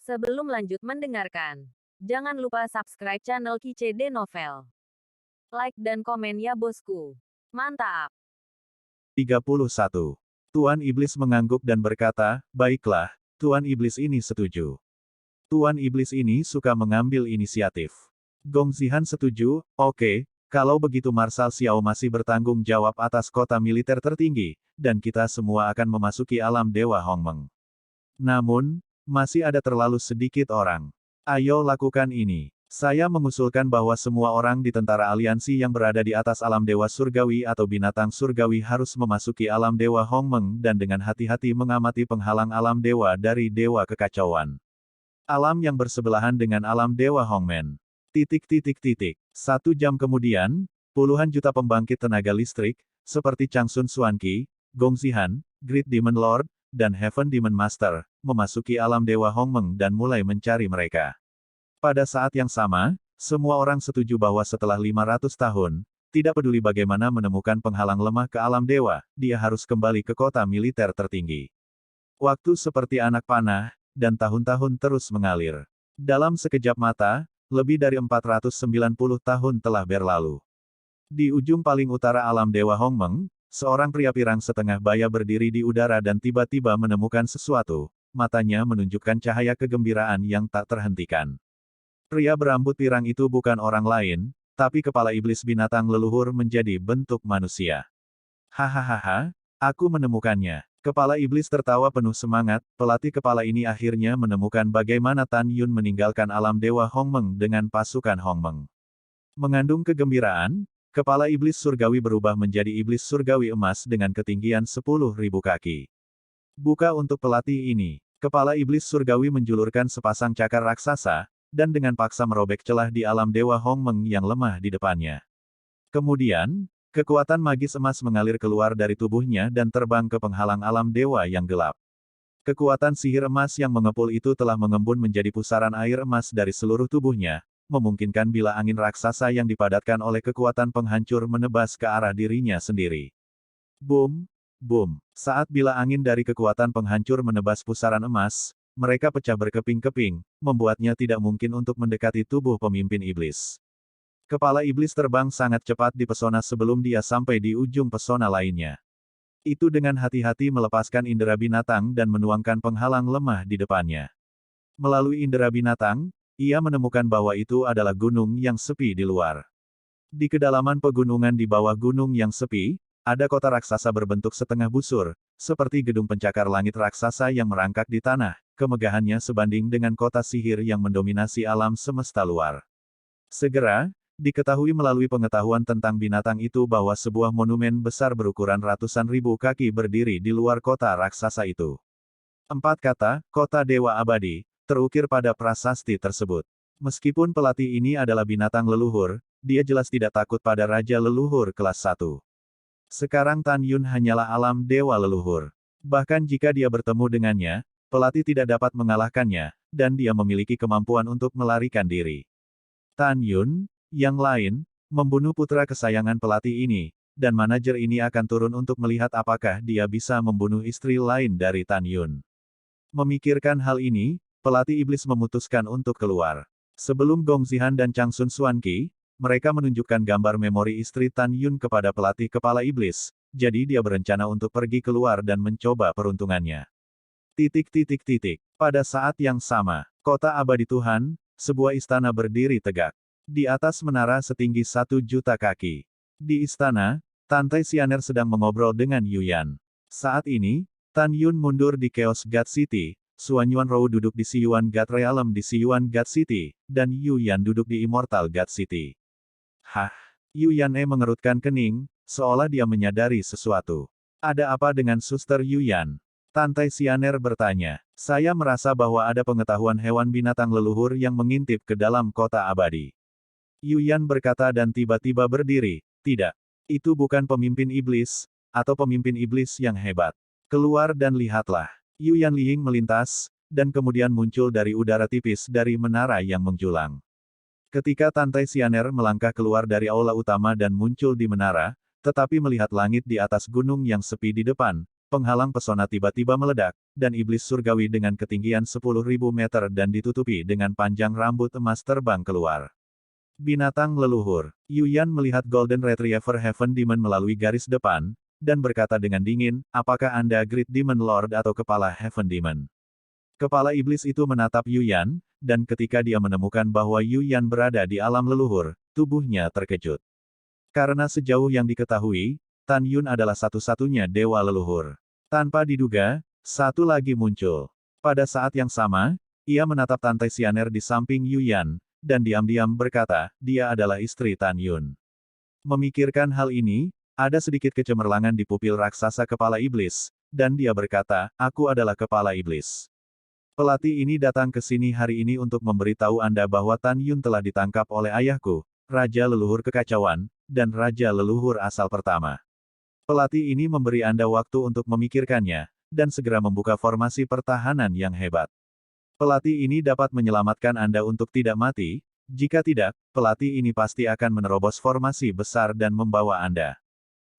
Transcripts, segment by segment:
Sebelum lanjut mendengarkan, jangan lupa subscribe channel Kice De Novel. Like dan komen ya bosku. Mantap. 31. Tuan Iblis mengangguk dan berkata, baiklah, Tuan Iblis ini setuju. Tuan Iblis ini suka mengambil inisiatif. Gong Zihan setuju, oke, kalau begitu Marshal Xiao masih bertanggung jawab atas kota militer tertinggi, dan kita semua akan memasuki alam Dewa Hongmeng. Namun, masih ada terlalu sedikit orang. Ayo lakukan ini. Saya mengusulkan bahwa semua orang di tentara aliansi yang berada di atas alam Dewa Surgawi atau binatang Surgawi harus memasuki alam Dewa Hongmeng dan dengan hati-hati mengamati penghalang alam Dewa dari Dewa Kekacauan. Alam yang bersebelahan dengan alam Dewa Hongmen. 1 jam kemudian, puluhan juta pembangkit tenaga listrik, seperti Changsun Xuanqi, Gong Zihan, Great Demon Lord, dan Heaven Demon Master, memasuki alam Dewa Hongmeng dan mulai mencari mereka. Pada saat yang sama, semua orang setuju bahwa setelah 500 tahun, tidak peduli bagaimana menemukan penghalang lemah ke alam dewa, dia harus kembali ke kota militer tertinggi. Waktu seperti anak panah, dan tahun-tahun terus mengalir. Dalam sekejap mata, lebih dari 490 tahun telah berlalu. Di ujung paling utara alam Dewa Hongmeng, seorang pria pirang setengah baya berdiri di udara dan tiba-tiba menemukan sesuatu, matanya menunjukkan cahaya kegembiraan yang tak terhentikan. Pria berambut pirang itu bukan orang lain, tapi kepala iblis binatang leluhur menjadi bentuk manusia. Hahaha, aku menemukannya. Kepala iblis tertawa penuh semangat, pelatih kepala ini akhirnya menemukan bagaimana Tan Yun meninggalkan alam Dewa Hongmeng dengan pasukan Hongmeng. Mengandung kegembiraan, kepala iblis surgawi berubah menjadi iblis surgawi emas dengan ketinggian 10.000 kaki. Buka untuk pelatih ini. Kepala iblis surgawi menjulurkan sepasang cakar raksasa, dan dengan paksa merobek celah di alam Dewa Hongmeng yang lemah di depannya. Kemudian, kekuatan magis emas mengalir keluar dari tubuhnya dan terbang ke penghalang alam dewa yang gelap. Kekuatan sihir emas yang mengepul itu telah mengembun menjadi pusaran air emas dari seluruh tubuhnya, memungkinkan bila angin raksasa yang dipadatkan oleh kekuatan penghancur menebas ke arah dirinya sendiri. Boom, boom. Saat bila angin dari kekuatan penghancur menebas pusaran emas, mereka pecah berkeping-keping, membuatnya tidak mungkin untuk mendekati tubuh pemimpin iblis. Kepala iblis terbang sangat cepat di pesona sebelum dia sampai di ujung pesona lainnya. Itu dengan hati-hati melepaskan indera binatang dan menuangkan penghalang lemah di depannya. Melalui indera binatang, ia menemukan bahwa itu adalah gunung yang sepi di luar. Di kedalaman pegunungan di bawah gunung yang sepi, ada kota raksasa berbentuk setengah busur, seperti gedung pencakar langit raksasa yang merangkak di tanah, kemegahannya sebanding dengan kota sihir yang mendominasi alam semesta luar. Segera, diketahui melalui pengetahuan tentang binatang itu bahwa sebuah monumen besar berukuran ratusan ribu kaki berdiri di luar kota raksasa itu. 4 kata, kota dewa abadi, terukir pada prasasti tersebut. Meskipun pelatih ini adalah binatang leluhur, dia jelas tidak takut pada raja leluhur kelas 1. Sekarang Tan Yun hanyalah alam dewa leluhur. Bahkan jika dia bertemu dengannya, pelatih tidak dapat mengalahkannya, dan dia memiliki kemampuan untuk melarikan diri. Tan Yun, yang lain, membunuh putra kesayangan pelatih ini, dan manajer ini akan turun untuk melihat apakah dia bisa membunuh istri lain dari Tan Yun. Memikirkan hal ini, pelatih iblis memutuskan untuk keluar. Sebelum Gong Zihan dan Changsun Xuanqi, mereka menunjukkan gambar memori istri Tan Yun kepada pelatih kepala iblis, jadi dia berencana untuk pergi keluar dan mencoba peruntungannya. Pada saat yang sama, kota abadi Tuhan, sebuah istana berdiri tegak. Di atas menara setinggi 1 juta kaki. Di istana, Tantai Xianer sedang mengobrol dengan Yuyan. Saat ini, Tan Yun mundur di Chaos God City, Xuan Yuanrou duduk di Xiyuan God Realm di Xiyuan God City, dan Yuyan duduk di Immortal God City. Hah? Yuyan mengerutkan kening, seolah dia menyadari sesuatu. Ada apa dengan Suster Yuyan? Tantai Xianer bertanya. Saya merasa bahwa ada pengetahuan hewan binatang leluhur yang mengintip ke dalam kota abadi. Yuyan berkata dan tiba-tiba berdiri. Tidak. Itu bukan pemimpin iblis, atau pemimpin iblis yang hebat. Keluar dan lihatlah. Yuyan Liying melintas, dan kemudian muncul dari udara tipis dari menara yang menjulang. Ketika Tantai Xianer melangkah keluar dari aula utama dan muncul di menara, tetapi melihat langit di atas gunung yang sepi di depan, penghalang pesona tiba-tiba meledak, dan iblis surgawi dengan ketinggian 10.000 meter dan ditutupi dengan panjang rambut emas terbang keluar. Binatang leluhur. Yuyan melihat Golden Retriever Heaven Demon melalui garis depan, dan berkata dengan dingin, apakah Anda Great Demon Lord atau Kepala Heaven Demon? Kepala iblis itu menatap Yuyan, dan ketika dia menemukan bahwa Yuyan berada di alam leluhur, tubuhnya terkejut. Karena sejauh yang diketahui, Tan Yun adalah satu-satunya dewa leluhur. Tanpa diduga, satu lagi muncul. Pada saat yang sama, ia menatap Tantai Sianer di samping Yuyan, dan diam-diam berkata, dia adalah istri Tan Yun. Memikirkan hal ini, ada sedikit kecemerlangan di pupil raksasa kepala iblis, dan dia berkata, aku adalah kepala iblis. Pelatih ini datang ke sini hari ini untuk memberitahu Anda bahwa Tan Yun telah ditangkap oleh ayahku, Raja Leluhur Kekacauan, dan Raja Leluhur asal pertama. Pelatih ini memberi Anda waktu untuk memikirkannya, dan segera membuka formasi pertahanan yang hebat. Pelatih ini dapat menyelamatkan Anda untuk tidak mati, jika tidak, pelatih ini pasti akan menerobos formasi besar dan membawa Anda.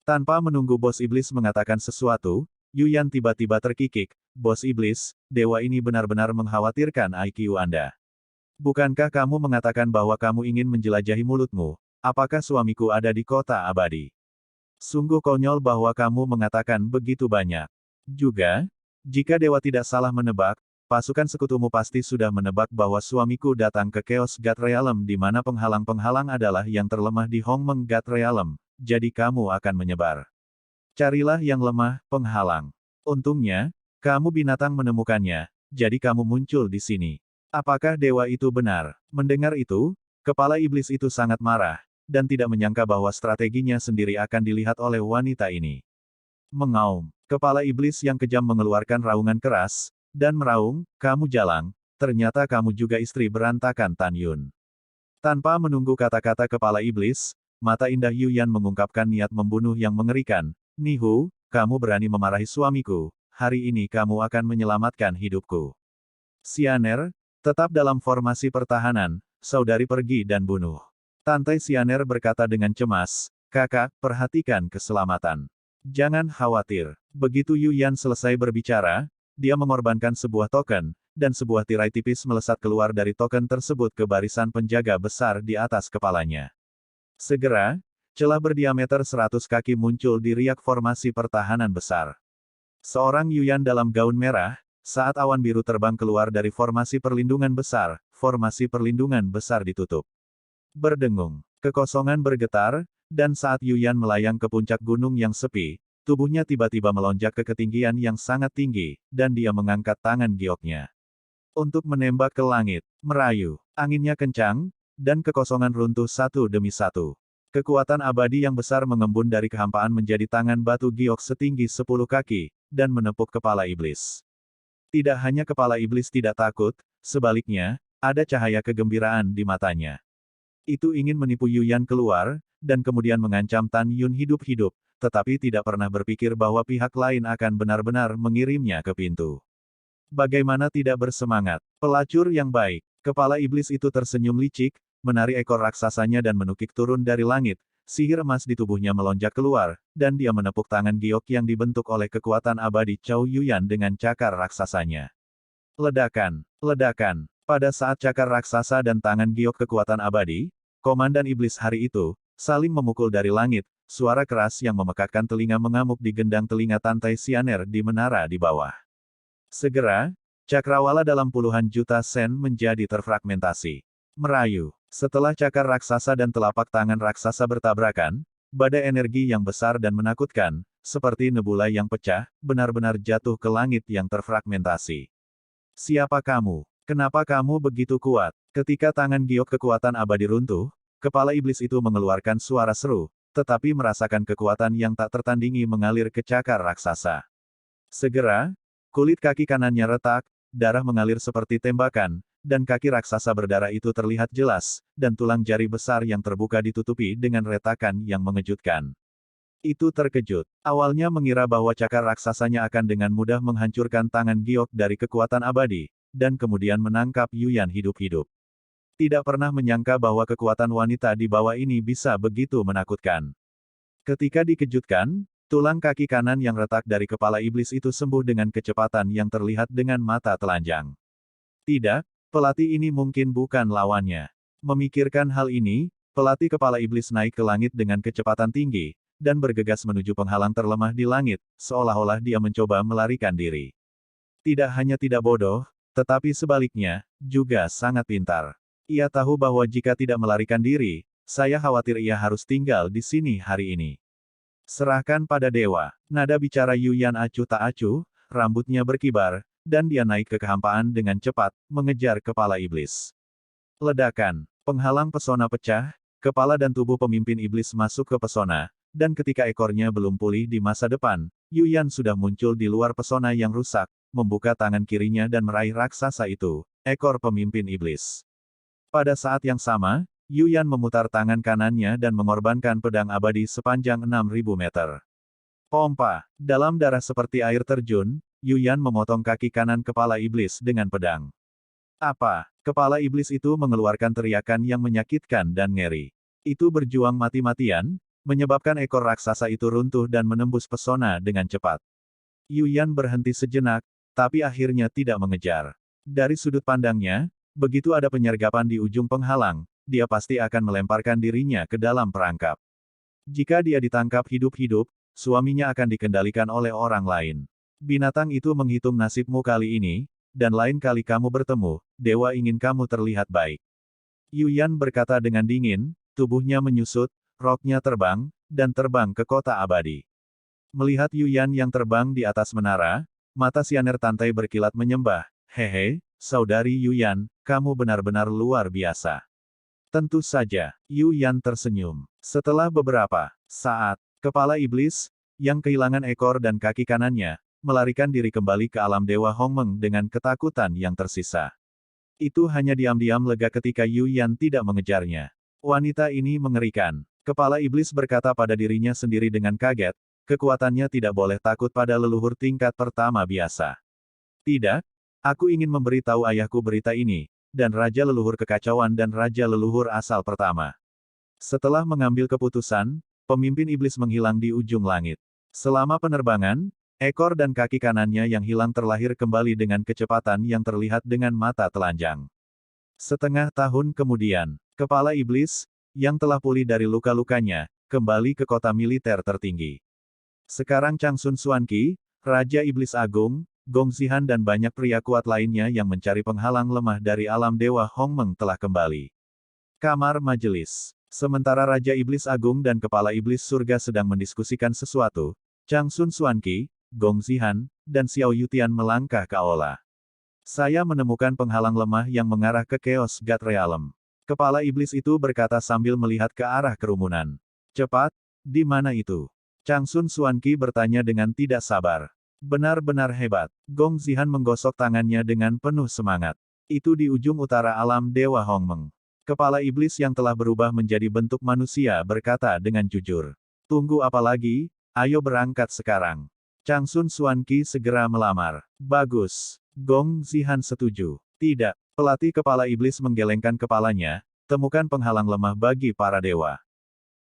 Tanpa menunggu bos iblis mengatakan sesuatu, Yuyan tiba-tiba terkikik, bos iblis, dewa ini benar-benar mengkhawatirkan IQ Anda. Bukankah kamu mengatakan bahwa kamu ingin menjelajahi mulutmu? Apakah suamiku ada di kota abadi? Sungguh konyol bahwa kamu mengatakan begitu banyak. Juga, jika dewa tidak salah menebak, pasukan sekutumu pasti sudah menebak bahwa suamiku datang ke Chaos God Realm di mana penghalang-penghalang adalah yang terlemah di Hongmeng God Realm, jadi kamu akan menyebar. Carilah yang lemah, penghalang. Untungnya, kamu binatang menemukannya, jadi kamu muncul di sini. Apakah dewa itu benar? Mendengar itu, kepala iblis itu sangat marah, dan tidak menyangka bahwa strateginya sendiri akan dilihat oleh wanita ini. Mengaum, kepala iblis yang kejam mengeluarkan raungan keras, dan meraung, kamu jalang, ternyata kamu juga istri berantakan Tan Yun. Tanpa menunggu kata-kata kepala iblis, mata indah Yuyan mengungkapkan niat membunuh yang mengerikan. Nihu, kamu berani memarahi suamiku, hari ini kamu akan menyelamatkan hidupku. Sianer, tetap dalam formasi pertahanan, saudari pergi dan bunuh. Tantai Sianer berkata dengan cemas, kakak, perhatikan keselamatan. Jangan khawatir. Begitu Yuyan selesai berbicara, dia mengorbankan sebuah token, dan sebuah tirai tipis melesat keluar dari token tersebut ke barisan penjaga besar di atas kepalanya. Segera, celah berdiameter 100 kaki muncul di riak formasi pertahanan besar. Seorang Yuyan dalam gaun merah, saat awan biru terbang keluar dari formasi perlindungan besar ditutup. Berdengung, kekosongan bergetar, dan saat Yuyan melayang ke puncak gunung yang sepi, tubuhnya tiba-tiba melonjak ke ketinggian yang sangat tinggi, dan dia mengangkat tangan gioknya. Untuk menembak ke langit, merayu, anginnya kencang, dan kekosongan runtuh satu demi satu. Kekuatan abadi yang besar mengembun dari kehampaan menjadi tangan batu giok setinggi 10 kaki, dan menepuk kepala iblis. Tidak hanya kepala iblis tidak takut, sebaliknya, ada cahaya kegembiraan di matanya. Itu ingin menipu Yuyan keluar, dan kemudian mengancam Tan Yun hidup-hidup, tetapi tidak pernah berpikir bahwa pihak lain akan benar-benar mengirimnya ke pintu. Bagaimana tidak bersemangat? Pelacur yang baik. Kepala iblis itu tersenyum licik, menarik ekor raksasanya dan menukik turun dari langit, sihir emas di tubuhnya melonjak keluar, dan dia menepuk tangan giok yang dibentuk oleh kekuatan abadi Chow Yuyan dengan cakar raksasanya. Ledakan, ledakan. Pada saat cakar raksasa dan tangan giok kekuatan abadi, komandan iblis hari itu, saling memukul dari langit, suara keras yang memekakkan telinga mengamuk di gendang telinga Tantai Sianer di menara di bawah. Segera, cakrawala dalam puluhan juta sen menjadi terfragmentasi. Merayu. Setelah cakar raksasa dan telapak tangan raksasa bertabrakan, badai energi yang besar dan menakutkan, seperti nebula yang pecah, benar-benar jatuh ke langit yang terfragmentasi. Siapa kamu? Kenapa kamu begitu kuat? Ketika tangan giok kekuatan abadi runtuh, kepala iblis itu mengeluarkan suara seru, tetapi merasakan kekuatan yang tak tertandingi mengalir ke cakar raksasa. Segera, kulit kaki kanannya retak, darah mengalir seperti tembakan, dan kaki raksasa berdarah itu terlihat jelas, dan tulang jari besar yang terbuka ditutupi dengan retakan yang mengejutkan. Itu terkejut. Awalnya mengira bahwa cakar raksasanya akan dengan mudah menghancurkan tangan giok dari kekuatan abadi, dan kemudian menangkap Yuyan hidup-hidup. Tidak pernah menyangka bahwa kekuatan wanita di bawah ini bisa begitu menakutkan. Ketika dikejutkan, Tulang kaki kanan yang retak dari kepala iblis itu sembuh dengan kecepatan yang terlihat dengan mata telanjang. Tidak, pelatih ini mungkin bukan lawannya. Memikirkan hal ini, pelatih kepala iblis naik ke langit dengan kecepatan tinggi, dan bergegas menuju penghalang terlemah di langit, seolah-olah dia mencoba melarikan diri. Tidak hanya tidak bodoh, tetapi sebaliknya, juga sangat pintar. Ia tahu bahwa jika tidak melarikan diri, saya khawatir ia harus tinggal di sini hari ini. Serahkan pada dewa. Nada bicara Yuyan acuh tak acuh, rambutnya berkibar, dan dia naik ke kehampaan dengan cepat, mengejar kepala iblis. Ledakan. Penghalang pesona pecah, kepala dan tubuh pemimpin iblis masuk ke pesona, dan ketika ekornya belum pulih di masa depan, Yuyan sudah muncul di luar pesona yang rusak, membuka tangan kirinya dan meraih raksasa itu, ekor pemimpin iblis. Pada saat yang sama, Yuyan memutar tangan kanannya dan mengorbankan pedang abadi sepanjang 6.000 meter. Pompa. Dalam darah seperti air terjun, Yuyan memotong kaki kanan kepala iblis dengan pedang. Apa? Kepala iblis itu mengeluarkan teriakan yang menyakitkan dan ngeri. Itu berjuang mati-matian, menyebabkan ekor raksasa itu runtuh dan menembus pesona dengan cepat. Yuyan berhenti sejenak, tapi akhirnya tidak mengejar. Dari sudut pandangnya, begitu ada penyergapan di ujung penghalang, dia pasti akan melemparkan dirinya ke dalam perangkap. Jika dia ditangkap hidup-hidup, suaminya akan dikendalikan oleh orang lain. Binatang itu menghitung nasibmu kali ini, dan lain kali kamu bertemu, dewa ingin kamu terlihat baik. Yuyan berkata dengan dingin, tubuhnya menyusut, roknya terbang, dan terbang ke kota abadi. Melihat Yuyan yang terbang di atas menara, mata Sianer Tantai berkilat menyembah, hehe, saudari Yuyan, kamu benar-benar luar biasa. Tentu saja, Yuyan tersenyum. Setelah beberapa saat, kepala iblis, yang kehilangan ekor dan kaki kanannya, melarikan diri kembali ke alam Dewa Hongmeng dengan ketakutan yang tersisa. Itu hanya diam-diam lega ketika Yuyan tidak mengejarnya. Wanita ini mengerikan. Kepala iblis berkata pada dirinya sendiri dengan kaget, kekuatannya tidak boleh takut pada leluhur tingkat pertama biasa. Tidak, aku ingin memberitahu ayahku berita ini, dan Raja Leluhur Kekacauan dan Raja Leluhur Asal Pertama. Setelah mengambil keputusan, pemimpin iblis menghilang di ujung langit. Selama penerbangan, ekor dan kaki kanannya yang hilang terlahir kembali dengan kecepatan yang terlihat dengan mata telanjang. Setengah tahun kemudian, kepala iblis, yang telah pulih dari luka-lukanya, kembali ke kota militer tertinggi. Sekarang Changsun Xuanqi, Raja Iblis Agung, Gong Zihan dan banyak pria kuat lainnya yang mencari penghalang lemah dari alam Dewa Hongmeng telah kembali. Kamar majelis. Sementara Raja Iblis Agung dan Kepala Iblis Surga sedang mendiskusikan sesuatu, Changsun Xuanqi, Gong Zihan, dan Xiao Yutian melangkah ke aula. Saya menemukan penghalang lemah yang mengarah ke Chaos God Realm. Kepala Iblis itu berkata sambil melihat ke arah kerumunan. Cepat, di mana itu? Changsun Xuanqi bertanya dengan tidak sabar. Benar-benar hebat. Gong Zihan menggosok tangannya dengan penuh semangat. Itu di ujung utara alam Dewa Hongmeng. Kepala iblis yang telah berubah menjadi bentuk manusia berkata dengan jujur. Tunggu apa lagi? Ayo berangkat sekarang. Changsun Xuanqi segera melamar. Bagus. Gong Zihan setuju. Tidak. Pelatih kepala iblis menggelengkan kepalanya, temukan penghalang lemah bagi para dewa.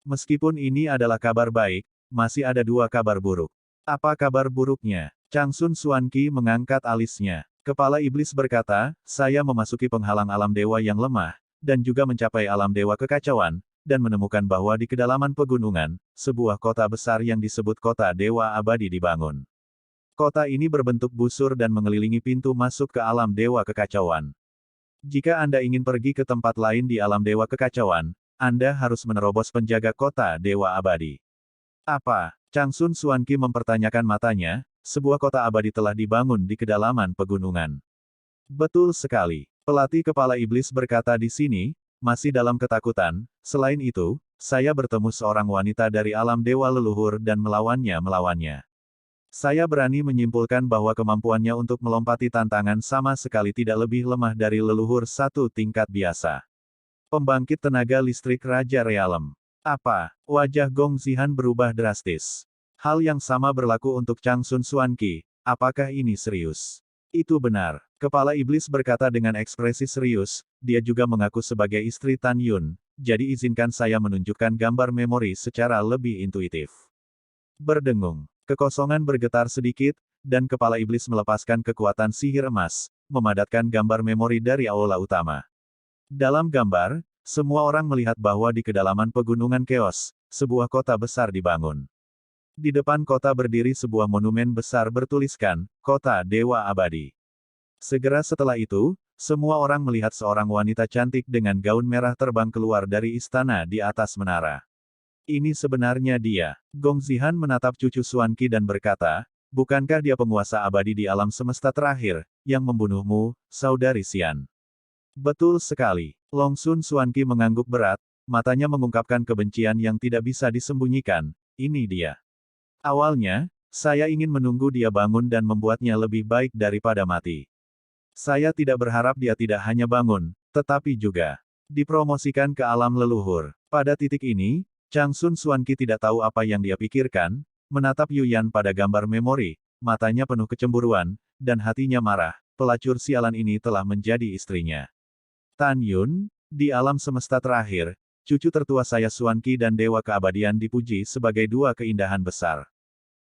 Meskipun ini adalah kabar baik, masih ada dua kabar buruk. Apa kabar buruknya? Changsun Xuanqi mengangkat alisnya. Kepala iblis berkata, saya memasuki penghalang alam dewa yang lemah, dan juga mencapai alam dewa kekacauan, dan menemukan bahwa di kedalaman pegunungan, sebuah kota besar yang disebut kota dewa abadi dibangun. Kota ini berbentuk busur dan mengelilingi pintu masuk ke alam dewa kekacauan. Jika Anda ingin pergi ke tempat lain di alam dewa kekacauan, Anda harus menerobos penjaga kota dewa abadi. Apa? Changsun Xuanqi mempertanyakan matanya, sebuah kota abadi telah dibangun di kedalaman pegunungan. Betul sekali. Pelatih kepala iblis berkata di sini, masih dalam ketakutan, selain itu, saya bertemu seorang wanita dari alam dewa leluhur dan melawannya. Saya berani menyimpulkan bahwa kemampuannya untuk melompati tantangan sama sekali tidak lebih lemah dari leluhur satu tingkat biasa. Pembangkit tenaga listrik Raja Realem. Apa? Wajah Gong Zihan berubah drastis. Hal yang sama berlaku untuk Changsun Xuanqi. Apakah ini serius? Itu benar. Kepala iblis berkata dengan ekspresi serius, dia juga mengaku sebagai istri Tan Yun, jadi izinkan saya menunjukkan gambar memori secara lebih intuitif. Berdengung. Kekosongan bergetar sedikit, dan kepala iblis melepaskan kekuatan sihir emas, memadatkan gambar memori dari aula utama. Dalam gambar, semua orang melihat bahwa di kedalaman pegunungan Keos, sebuah kota besar dibangun. Di depan kota berdiri sebuah monumen besar bertuliskan, Kota Dewa Abadi. Segera setelah itu, semua orang melihat seorang wanita cantik dengan gaun merah terbang keluar dari istana di atas menara. Ini sebenarnya dia. Gong Zihan menatap cucu Xuanqi dan berkata, bukankah dia penguasa abadi di alam semesta terakhir, yang membunuhmu, saudari Xian? Betul sekali. Long Sun Xuanqi mengangguk berat, matanya mengungkapkan kebencian yang tidak bisa disembunyikan. Ini dia. Awalnya, saya ingin menunggu dia bangun dan membuatnya lebih baik daripada mati. Saya tidak berharap dia tidak hanya bangun, tetapi juga dipromosikan ke alam leluhur. Pada titik ini, Changsun Xuanqi tidak tahu apa yang dia pikirkan, menatap Yuyan pada gambar memori, matanya penuh kecemburuan, dan hatinya marah, pelacur sialan ini telah menjadi istrinya. Tan Yun, di alam semesta terakhir, cucu tertua saya Xuanqi dan Dewa Keabadian dipuji sebagai dua keindahan besar.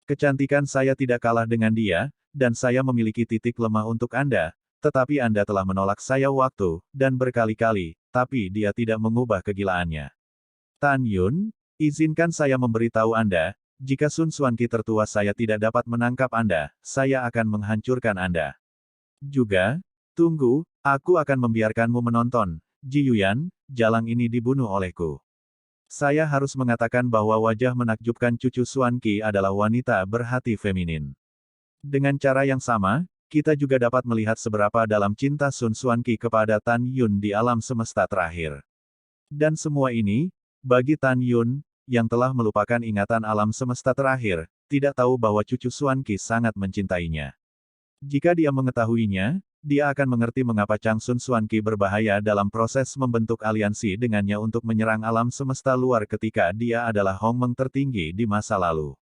Kecantikan saya tidak kalah dengan dia, dan saya memiliki titik lemah untuk Anda, tetapi Anda telah menolak saya waktu, dan berkali-kali, tapi dia tidak mengubah kegilaannya. Tan Yun, izinkan saya memberitahu Anda, jika Sun Xuanqi tertua saya tidak dapat menangkap Anda, saya akan menghancurkan Anda. Juga, tunggu, aku akan membiarkanmu menonton, Ji Yuyan, jalang ini dibunuh olehku. Saya harus mengatakan bahwa wajah menakjubkan cucu Xuanqi adalah wanita berhati feminin. Dengan cara yang sama, kita juga dapat melihat seberapa dalam cinta Sun Xuanqi kepada Tan Yun di alam semesta terakhir. Dan semua ini, bagi Tan Yun, yang telah melupakan ingatan alam semesta terakhir, tidak tahu bahwa cucu Xuanqi sangat mencintainya. Jika dia mengetahuinya, dia akan mengerti mengapa Changsun Xuanqi berbahaya dalam proses membentuk aliansi dengannya untuk menyerang alam semesta luar ketika dia adalah Hongmeng tertinggi di masa lalu.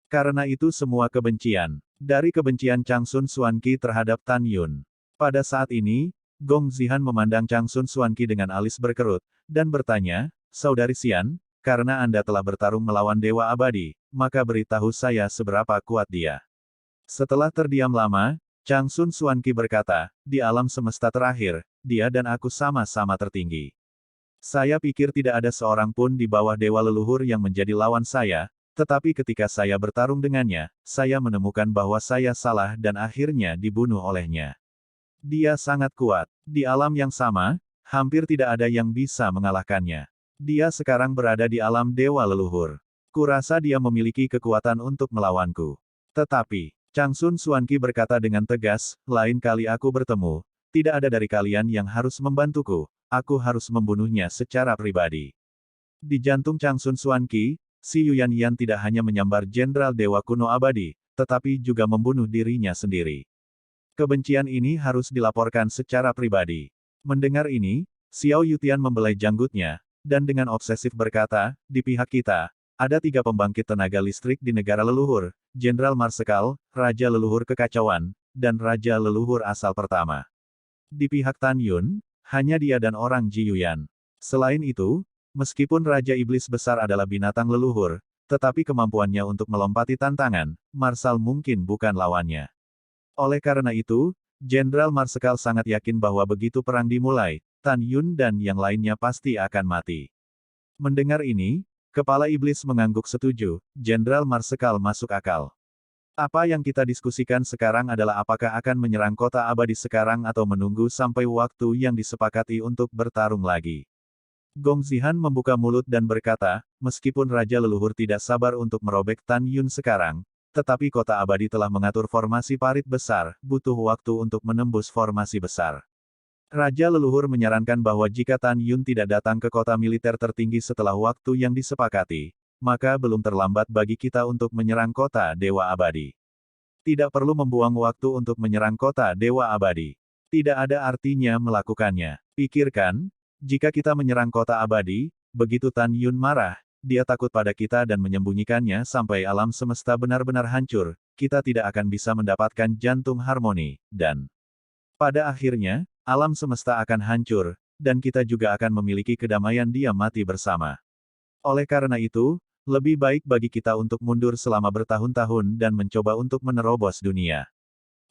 Karena itu semua kebencian, dari kebencian Changsun Xuanqi terhadap Tan Yun. Pada saat ini, Gong Zihan memandang Changsun Xuanqi dengan alis berkerut, dan bertanya, Saudari Xian, karena Anda telah bertarung melawan Dewa Abadi, maka beritahu saya seberapa kuat dia. Setelah terdiam lama, Changsun Xuanqi berkata, di alam semesta terakhir, dia dan aku sama-sama tertinggi. Saya pikir tidak ada seorang pun di bawah Dewa Leluhur yang menjadi lawan saya, tetapi ketika saya bertarung dengannya, saya menemukan bahwa saya salah dan akhirnya dibunuh olehnya. Dia sangat kuat. Di alam yang sama, hampir tidak ada yang bisa mengalahkannya. Dia sekarang berada di alam Dewa Leluhur. Kurasa dia memiliki kekuatan untuk melawanku. Tetapi, Changsun Xuanqi berkata dengan tegas, lain kali aku bertemu, tidak ada dari kalian yang harus membantuku, aku harus membunuhnya secara pribadi. Di jantung Changsun Xuanqi, si Yuyan Yan tidak hanya menyambar Jenderal Dewa Kuno Abadi, tetapi juga membunuh dirinya sendiri. Kebencian ini harus dilaporkan secara pribadi. Mendengar ini, Xiao Yutian membelai janggutnya, dan dengan obsesif berkata, di pihak kita, ada 3 pembangkit tenaga listrik di negara leluhur, Jenderal Marsekal, Raja Leluhur Kekacauan, dan Raja Leluhur asal pertama. Di pihak Tan Yun, hanya dia dan orang Ji Yuyan. Selain itu, meskipun Raja Iblis Besar adalah binatang leluhur, tetapi kemampuannya untuk melompati tantangan, Marsal mungkin bukan lawannya. Oleh karena itu, Jenderal Marsekal sangat yakin bahwa begitu perang dimulai, Tan Yun dan yang lainnya pasti akan mati. Mendengar ini, kepala iblis mengangguk setuju, Jenderal Marsekal masuk akal. Apa yang kita diskusikan sekarang adalah apakah akan menyerang kota abadi sekarang atau menunggu sampai waktu yang disepakati untuk bertarung lagi. Gong Zihan membuka mulut dan berkata, meskipun Raja Leluhur tidak sabar untuk merobek Tan Yun sekarang, tetapi kota abadi telah mengatur formasi parit besar, butuh waktu untuk menembus formasi besar. Raja Leluhur menyarankan bahwa jika Tan Yun tidak datang ke kota militer tertinggi setelah waktu yang disepakati, maka belum terlambat bagi kita untuk menyerang kota Dewa Abadi. Tidak perlu membuang waktu untuk menyerang kota Dewa Abadi. Tidak ada artinya melakukannya. Pikirkan, jika kita menyerang kota abadi, begitu Tan Yun marah, dia takut pada kita dan menyembunyikannya sampai alam semesta benar-benar hancur, kita tidak akan bisa mendapatkan jantung harmoni, dan pada akhirnya, alam semesta akan hancur, dan kita juga akan memiliki kedamaian dia mati bersama. Oleh karena itu, lebih baik bagi kita untuk mundur selama bertahun-tahun dan mencoba untuk menerobos dunia.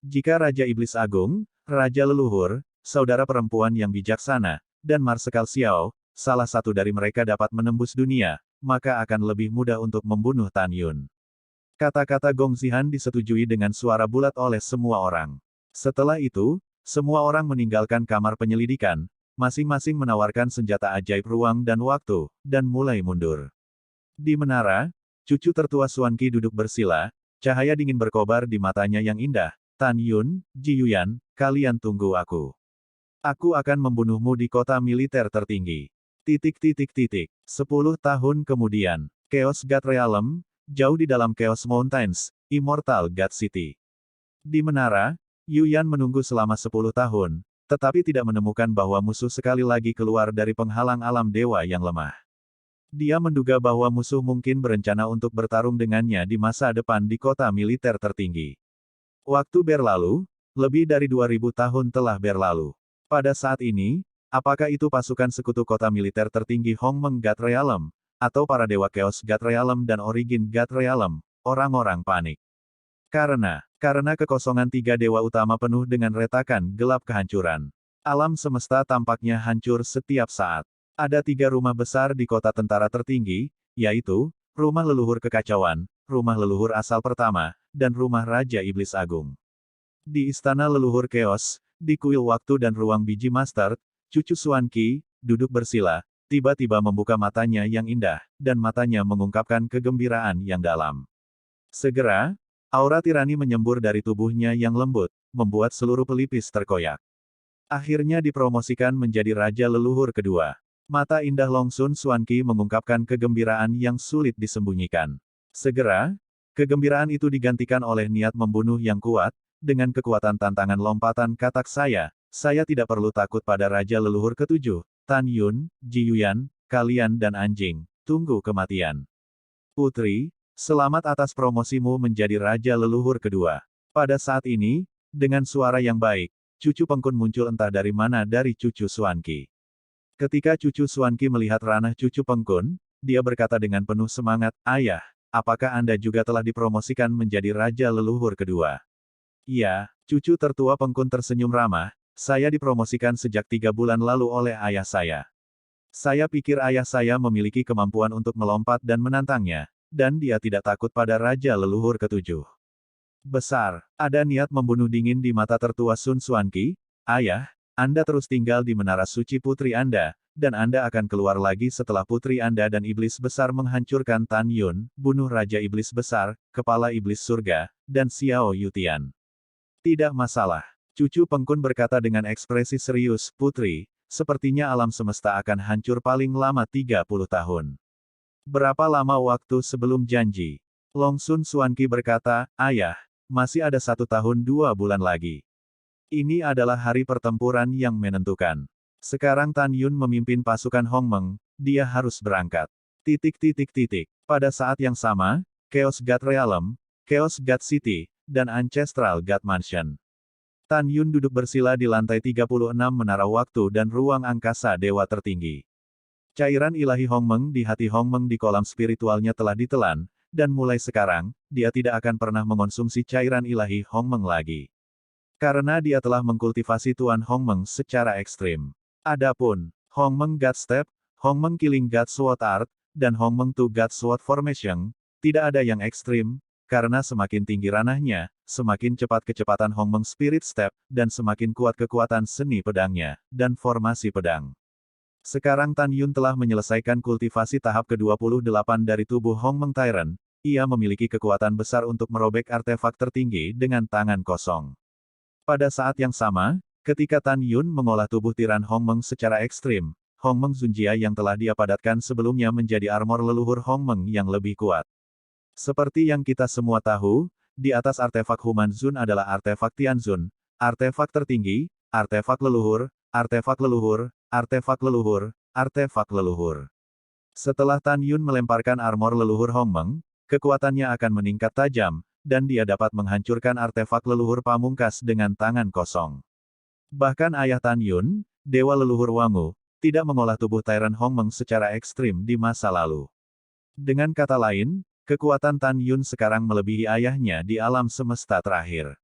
Jika Raja Iblis Agung, Raja Leluhur, saudara perempuan yang bijaksana, dan Marsekal Xiao, salah satu dari mereka dapat menembus dunia, maka akan lebih mudah untuk membunuh Tan Yun. Kata-kata Gong Zihan disetujui dengan suara bulat oleh semua orang. Setelah itu, semua orang meninggalkan kamar penyelidikan, masing-masing menawarkan senjata ajaib ruang dan waktu, dan mulai mundur. Di menara, cucu tertua Xuan Qi duduk bersila, cahaya dingin berkobar di matanya yang indah. Tan Yun, Ji Yuyan, kalian tunggu aku. Aku akan membunuhmu di kota militer tertinggi. 10 tahun kemudian, Chaos God Realm, jauh di dalam Chaos Mountains, Immortal God City. Di menara, Yuyan menunggu selama 10 tahun, tetapi tidak menemukan bahwa musuh sekali lagi keluar dari penghalang alam dewa yang lemah. Dia menduga bahwa musuh mungkin berencana untuk bertarung dengannya di masa depan di kota militer tertinggi. Waktu berlalu, lebih dari 2000 tahun telah berlalu. Pada saat ini, apakah itu pasukan sekutu kota militer tertinggi Hongmeng God Realm, atau para dewa Chaos God Realm dan Origin God Realm, orang-orang panik. Karena kekosongan tiga dewa utama penuh dengan retakan gelap kehancuran. Alam semesta tampaknya hancur setiap saat. Ada 3 rumah besar di kota tentara tertinggi, yaitu, Rumah Leluhur Kekacauan, Rumah Leluhur Asal Pertama, dan Rumah Raja Iblis Agung. Di Istana Leluhur Chaos, di kuil waktu dan ruang biji master, cucu Xuan Qi, duduk bersila, tiba-tiba membuka matanya yang indah, dan matanya mengungkapkan kegembiraan yang dalam. Segera, aura tirani menyembur dari tubuhnya yang lembut, membuat seluruh pelipis terkoyak. Akhirnya dipromosikan menjadi Raja Leluhur kedua. Mata indah Longsun Xuan Qi mengungkapkan kegembiraan yang sulit disembunyikan. Segera, kegembiraan itu digantikan oleh niat membunuh yang kuat, dengan kekuatan tantangan lompatan katak saya tidak perlu takut pada Raja Leluhur ketujuh, Tan Yun, Ji Yuyan, kalian dan anjing, tunggu kematian. Putri, selamat atas promosimu menjadi Raja Leluhur kedua. Pada saat ini, dengan suara yang baik, cucu Pengkun muncul entah dari mana dari cucu Xuan Qi. Ketika cucu Xuan Qi melihat ranah cucu Pengkun, dia berkata dengan penuh semangat, "Ayah, apakah Anda juga telah dipromosikan menjadi Raja Leluhur kedua?" "Iya," cucu tertua Pengkun tersenyum ramah, "saya dipromosikan sejak 3 bulan lalu oleh ayah saya. Saya pikir ayah saya memiliki kemampuan untuk melompat dan menantangnya, dan dia tidak takut pada Raja Leluhur ketujuh." Besar, ada niat membunuh dingin di mata tertua Sun Xuan Qi. "Ayah, Anda terus tinggal di menara suci putri Anda, dan Anda akan keluar lagi setelah putri Anda dan iblis besar menghancurkan Tan Yun, bunuh Raja Iblis Besar, Kepala Iblis Surga, dan Xiao Yutian." "Tidak masalah." Cucu Pengkun berkata dengan ekspresi serius, "Putri, sepertinya alam semesta akan hancur paling lama 30 tahun. Berapa lama waktu sebelum janji?" Longsun Xuan Qi berkata, "Ayah, masih ada 1 tahun 2 bulan lagi. Ini adalah hari pertempuran yang menentukan. Sekarang Tan Yun memimpin pasukan Hongmeng, dia harus berangkat." Pada saat yang sama, Chaos God Realm, Chaos God City, dan Ancestral God Mansion. Tan Yun duduk bersila di lantai 36 menara waktu dan ruang angkasa dewa tertinggi. Cairan ilahi Hongmeng di hati Hongmeng di kolam spiritualnya telah ditelan, dan mulai sekarang, dia tidak akan pernah mengonsumsi cairan ilahi Hongmeng lagi. Karena dia telah mengkultivasi Tuan Hongmeng secara ekstrim. Adapun Hongmeng God Step, Hongmeng Killing God Sword Art, dan Hongmeng Two God Sword Formation, tidak ada yang ekstrim, karena semakin tinggi ranahnya, semakin cepat kecepatan Hongmeng Spirit Step, dan semakin kuat kekuatan seni pedangnya, dan formasi pedang. Sekarang Tan Yun telah menyelesaikan kultivasi tahap ke-28 dari tubuh Hongmeng Tyrant, ia memiliki kekuatan besar untuk merobek artefak tertinggi dengan tangan kosong. Pada saat yang sama, ketika Tan Yun mengolah tubuh tiran Hongmeng secara ekstrim, Hongmeng Zunjia yang telah dia padatkan sebelumnya menjadi armor leluhur Hongmeng yang lebih kuat. Seperti yang kita semua tahu, di atas artefak Human Zun adalah artefak Tianzun, artefak tertinggi, artefak leluhur, artefak leluhur, artefak leluhur, artefak leluhur. Setelah Tan Yun melemparkan armor leluhur Hongmeng, kekuatannya akan meningkat tajam, dan dia dapat menghancurkan artefak leluhur pamungkas dengan tangan kosong. Bahkan ayah Tan Yun, Dewa Leluhur Wangu, tidak mengolah tubuh Tyrant Hongmeng secara ekstrim di masa lalu. Dengan kata lain, kekuatan Tan Yun sekarang melebihi ayahnya di alam semesta terakhir.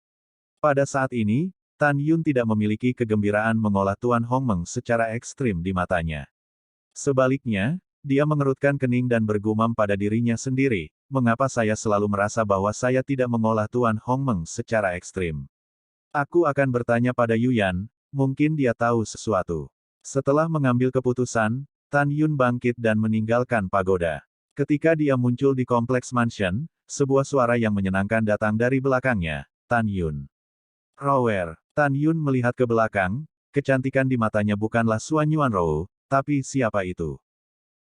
Pada saat ini, Tan Yun tidak memiliki kegembiraan mengolah Tuan Hongmeng secara ekstrim di matanya. Sebaliknya, dia mengerutkan kening dan bergumam pada dirinya sendiri, mengapa saya selalu merasa bahwa saya tidak mengolah Tuan Hongmeng secara ekstrim. Aku akan bertanya pada Yuyan, mungkin dia tahu sesuatu. Setelah mengambil keputusan, Tan Yun bangkit dan meninggalkan pagoda. Ketika dia muncul di kompleks mansion, sebuah suara yang menyenangkan datang dari belakangnya, Tan Yun. Rower. Tan Yun melihat ke belakang, kecantikan di matanya bukanlah Suan Yuanrou, tapi siapa itu?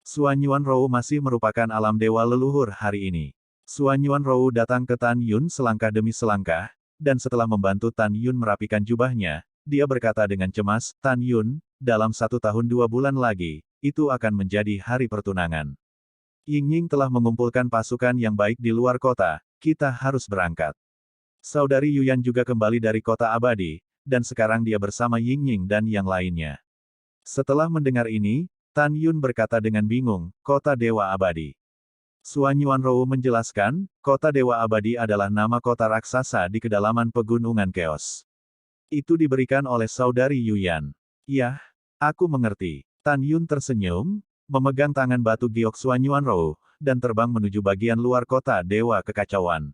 Suan Yuanrou masih merupakan alam dewa leluhur hari ini. Suan Yuanrou datang ke Tan Yun selangkah demi selangkah, dan setelah membantu Tan Yun merapikan jubahnya, dia berkata dengan cemas, Tan Yun, dalam 1 tahun 2 bulan lagi, itu akan menjadi hari pertunangan. Ying-Ying telah mengumpulkan pasukan yang baik di luar kota, kita harus berangkat. Saudari Yuyan juga kembali dari kota abadi, dan sekarang dia bersama Ying-Ying dan yang lainnya. Setelah mendengar ini, Tan Yun berkata dengan bingung, kota dewa abadi. Suan Yuanrou menjelaskan, kota dewa abadi adalah nama kota raksasa di kedalaman pegunungan Keos. Itu diberikan oleh saudari Yuyan. Yah, aku mengerti. Tan Yun tersenyum, memegang tangan batu giok Suan Yuanrou, dan terbang menuju bagian luar kota dewa kekacauan.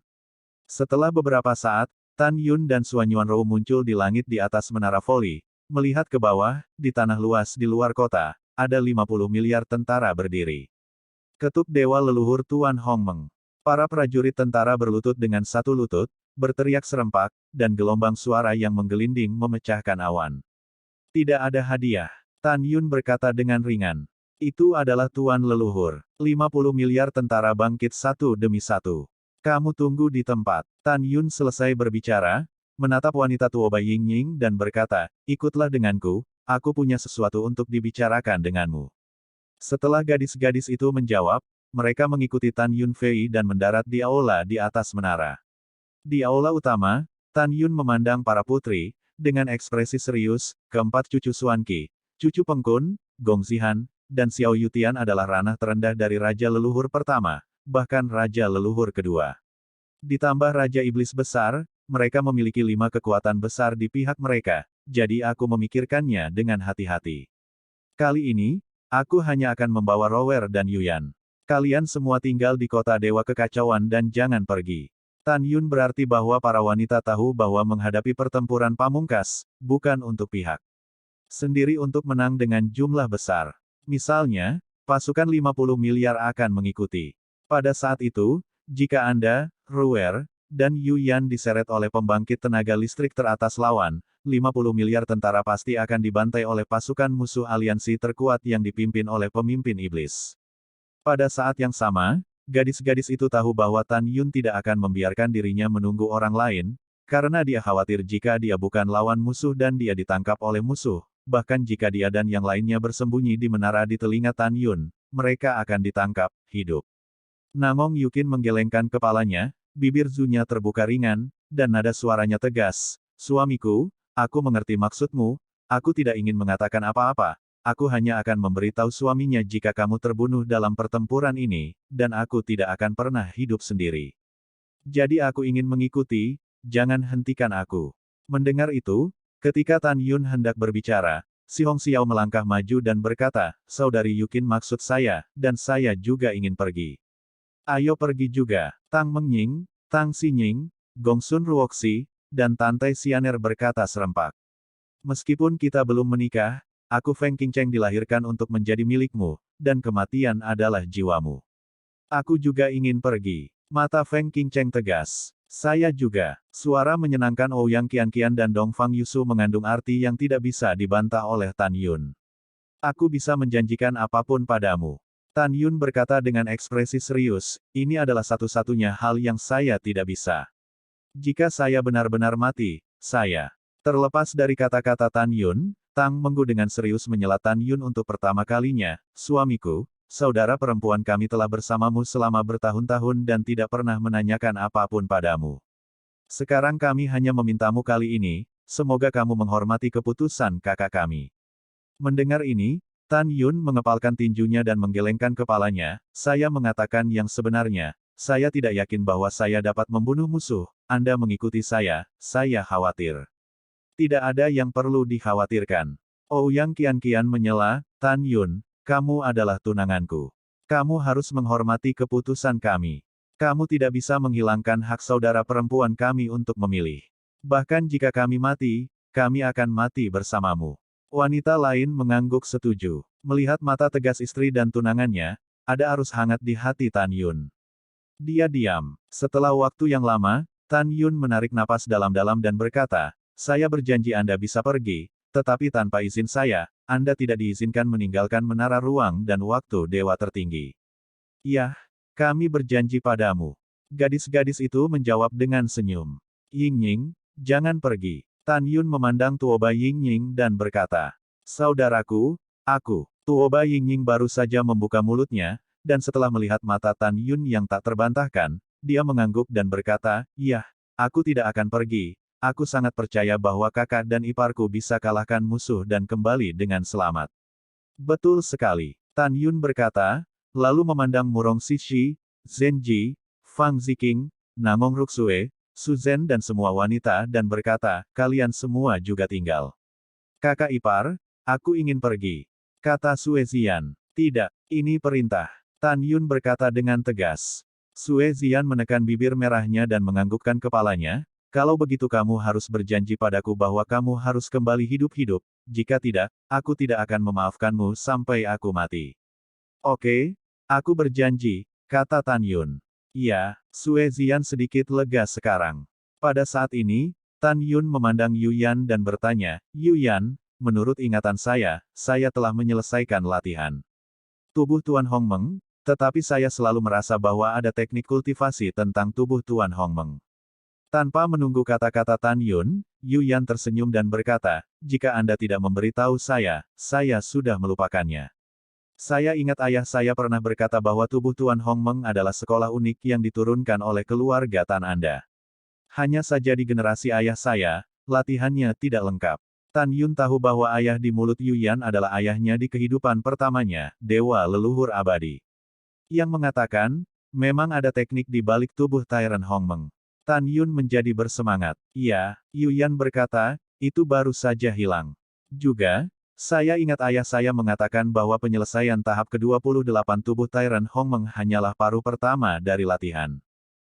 Setelah beberapa saat, Tan Yun dan Suan Yuanrou muncul di langit di atas menara voli. Melihat ke bawah, di tanah luas di luar kota, ada 50 miliar tentara berdiri. Ketuk dewa leluhur Tuan Hongmeng. Para prajurit tentara berlutut dengan satu lutut, berteriak serempak, dan gelombang suara yang menggelinding memecahkan awan. Tidak ada hadiah. Tan Yun berkata dengan ringan. Itu adalah Tuan leluhur. 50 miliar tentara bangkit satu demi satu. Kamu tunggu di tempat. Tan Yun selesai berbicara, menatap wanita tua Ying-Ying dan berkata, ikutlah denganku, aku punya sesuatu untuk dibicarakan denganmu. Setelah gadis-gadis itu menjawab, mereka mengikuti Tan Yun Fei dan mendarat di aula di atas menara. Di aula utama, Tan Yun memandang para putri, dengan ekspresi serius, keempat cucu Suan Qi, cucu Pengkun, Gong Zihan, dan Xiao Yutian adalah ranah terendah dari Raja Leluhur pertama, bahkan Raja Leluhur kedua. Ditambah Raja Iblis besar, mereka memiliki 5 kekuatan besar di pihak mereka, jadi aku memikirkannya dengan hati-hati. Kali ini, aku hanya akan membawa Rower dan Yuyan. Kalian semua tinggal di kota dewa kekacauan dan jangan pergi. Tan Yun berarti bahwa para wanita tahu bahwa menghadapi pertempuran pamungkas, bukan untuk pihak sendiri untuk menang dengan jumlah besar. Misalnya, pasukan 50 miliar akan mengikuti. Pada saat itu, jika Anda, Ruer, dan Yuyan diseret oleh pembangkit tenaga listrik teratas lawan, 50 miliar tentara pasti akan dibantai oleh pasukan musuh aliansi terkuat yang dipimpin oleh pemimpin iblis. Pada saat yang sama, gadis-gadis itu tahu bahwa Tan Yun tidak akan membiarkan dirinya menunggu orang lain, karena dia khawatir jika dia bukan lawan musuh dan dia ditangkap oleh musuh. Bahkan jika dia dan yang lainnya bersembunyi di menara di telinga Tan Yun, mereka akan ditangkap, hidup. Nangong Yukin menggelengkan kepalanya, bibir Zunya terbuka ringan, dan nada suaranya tegas. Suamiku, aku mengerti maksudmu, aku tidak ingin mengatakan apa-apa, aku hanya akan memberitahu suaminya jika kamu terbunuh dalam pertempuran ini, dan aku tidak akan pernah hidup sendiri. Jadi aku ingin mengikuti, jangan hentikan aku. Mendengar itu, ketika Tan Yun hendak berbicara, Si Hong Xiao melangkah maju dan berkata, Saudari Yukin maksud saya, dan saya juga ingin pergi. Ayo pergi juga. Tang Mengying, Tang Xinying, Gong Sun Ruoxi, dan Tante Xianer berkata serempak. Meskipun kita belum menikah, aku Feng Qingcheng dilahirkan untuk menjadi milikmu, dan kematian adalah jiwamu. Aku juga ingin pergi. Mata Feng Qingcheng tegas. Saya juga. Suara menyenangkan Ouyang Qianqian dan Dong Fang Yusu mengandung arti yang tidak bisa dibantah oleh Tan Yun. Aku bisa menjanjikan apapun padamu. Tan Yun berkata dengan ekspresi serius, ini adalah satu-satunya hal yang saya tidak bisa. Jika saya benar-benar mati, saya. Terlepas dari kata-kata Tan Yun, Tang Menggu dengan serius menyela Tan Yun untuk pertama kalinya, suamiku, saudara perempuan kami telah bersamamu selama bertahun-tahun dan tidak pernah menanyakan apapun padamu. Sekarang kami hanya memintamu kali ini, semoga kamu menghormati keputusan kakak kami. Mendengar ini, Tan Yun mengepalkan tinjunya dan menggelengkan kepalanya, saya mengatakan yang sebenarnya, saya tidak yakin bahwa saya dapat membunuh musuh, Anda mengikuti saya khawatir. Tidak ada yang perlu dikhawatirkan. Ouyang Qianqian menyela, Tan Yun, kamu adalah tunanganku. Kamu harus menghormati keputusan kami. Kamu tidak bisa menghilangkan hak saudara perempuan kami untuk memilih. Bahkan jika kami mati, kami akan mati bersamamu. Wanita lain mengangguk setuju. Melihat mata tegas istri dan tunangannya, ada arus hangat di hati Tan Yun. Dia diam. Setelah waktu yang lama, Tan Yun menarik napas dalam-dalam dan berkata, saya berjanji Anda bisa pergi, tetapi tanpa izin saya, Anda tidak diizinkan meninggalkan menara ruang dan waktu dewa tertinggi. Yah, kami berjanji padamu. Gadis-gadis itu menjawab dengan senyum. Ying-Ying, jangan pergi. Tan Yun memandang Tuoba Ying-Ying dan berkata, saudaraku, aku. Tuoba Ying-Ying baru saja membuka mulutnya, dan setelah melihat mata Tan Yun yang tak terbantahkan, dia mengangguk dan berkata, "Yah, aku tidak akan pergi. Aku sangat percaya bahwa kakak dan iparku bisa kalahkan musuh dan kembali dengan selamat." Betul sekali, Tan Yun berkata, lalu memandang Murong Sishi, Zenji, Fang Ziqing, Namong Ruxue, Su Zhen dan semua wanita dan berkata, kalian semua juga tinggal. Kakak ipar, aku ingin pergi. Kata Sue Zian. Tidak, ini perintah. Tan Yun berkata dengan tegas. Sue Zian menekan bibir merahnya dan menganggukkan kepalanya, kalau begitu kamu harus berjanji padaku bahwa kamu harus kembali hidup-hidup, jika tidak, aku tidak akan memaafkanmu sampai aku mati. Oke, aku berjanji, kata Tan Yun. Iya, Sue Zian sedikit lega sekarang. Pada saat ini, Tan Yun memandang Yu Yan dan bertanya, Yu Yan, menurut ingatan saya telah menyelesaikan latihan tubuh Tuan Hongmeng, tetapi saya selalu merasa bahwa ada teknik kultivasi tentang tubuh Tuan Hongmeng. Tanpa menunggu kata-kata Tan Yun, Yu Yan tersenyum dan berkata, jika Anda tidak memberitahu saya sudah melupakannya. Saya ingat ayah saya pernah berkata bahwa tubuh Tuan Hongmeng adalah sekolah unik yang diturunkan oleh keluarga Tan Anda. Hanya saja di generasi ayah saya, latihannya tidak lengkap. Tan Yun tahu bahwa ayah di mulut Yu Yan adalah ayahnya di kehidupan pertamanya, dewa leluhur abadi. Yang mengatakan, memang ada teknik di balik tubuh Tyrant Hongmeng. Tan Yun menjadi bersemangat. Iya, Yu Yan berkata, itu baru saja hilang. Juga, saya ingat ayah saya mengatakan bahwa penyelesaian tahap ke-28 tubuh Tyrant Hongmeng hanyalah paruh pertama dari latihan.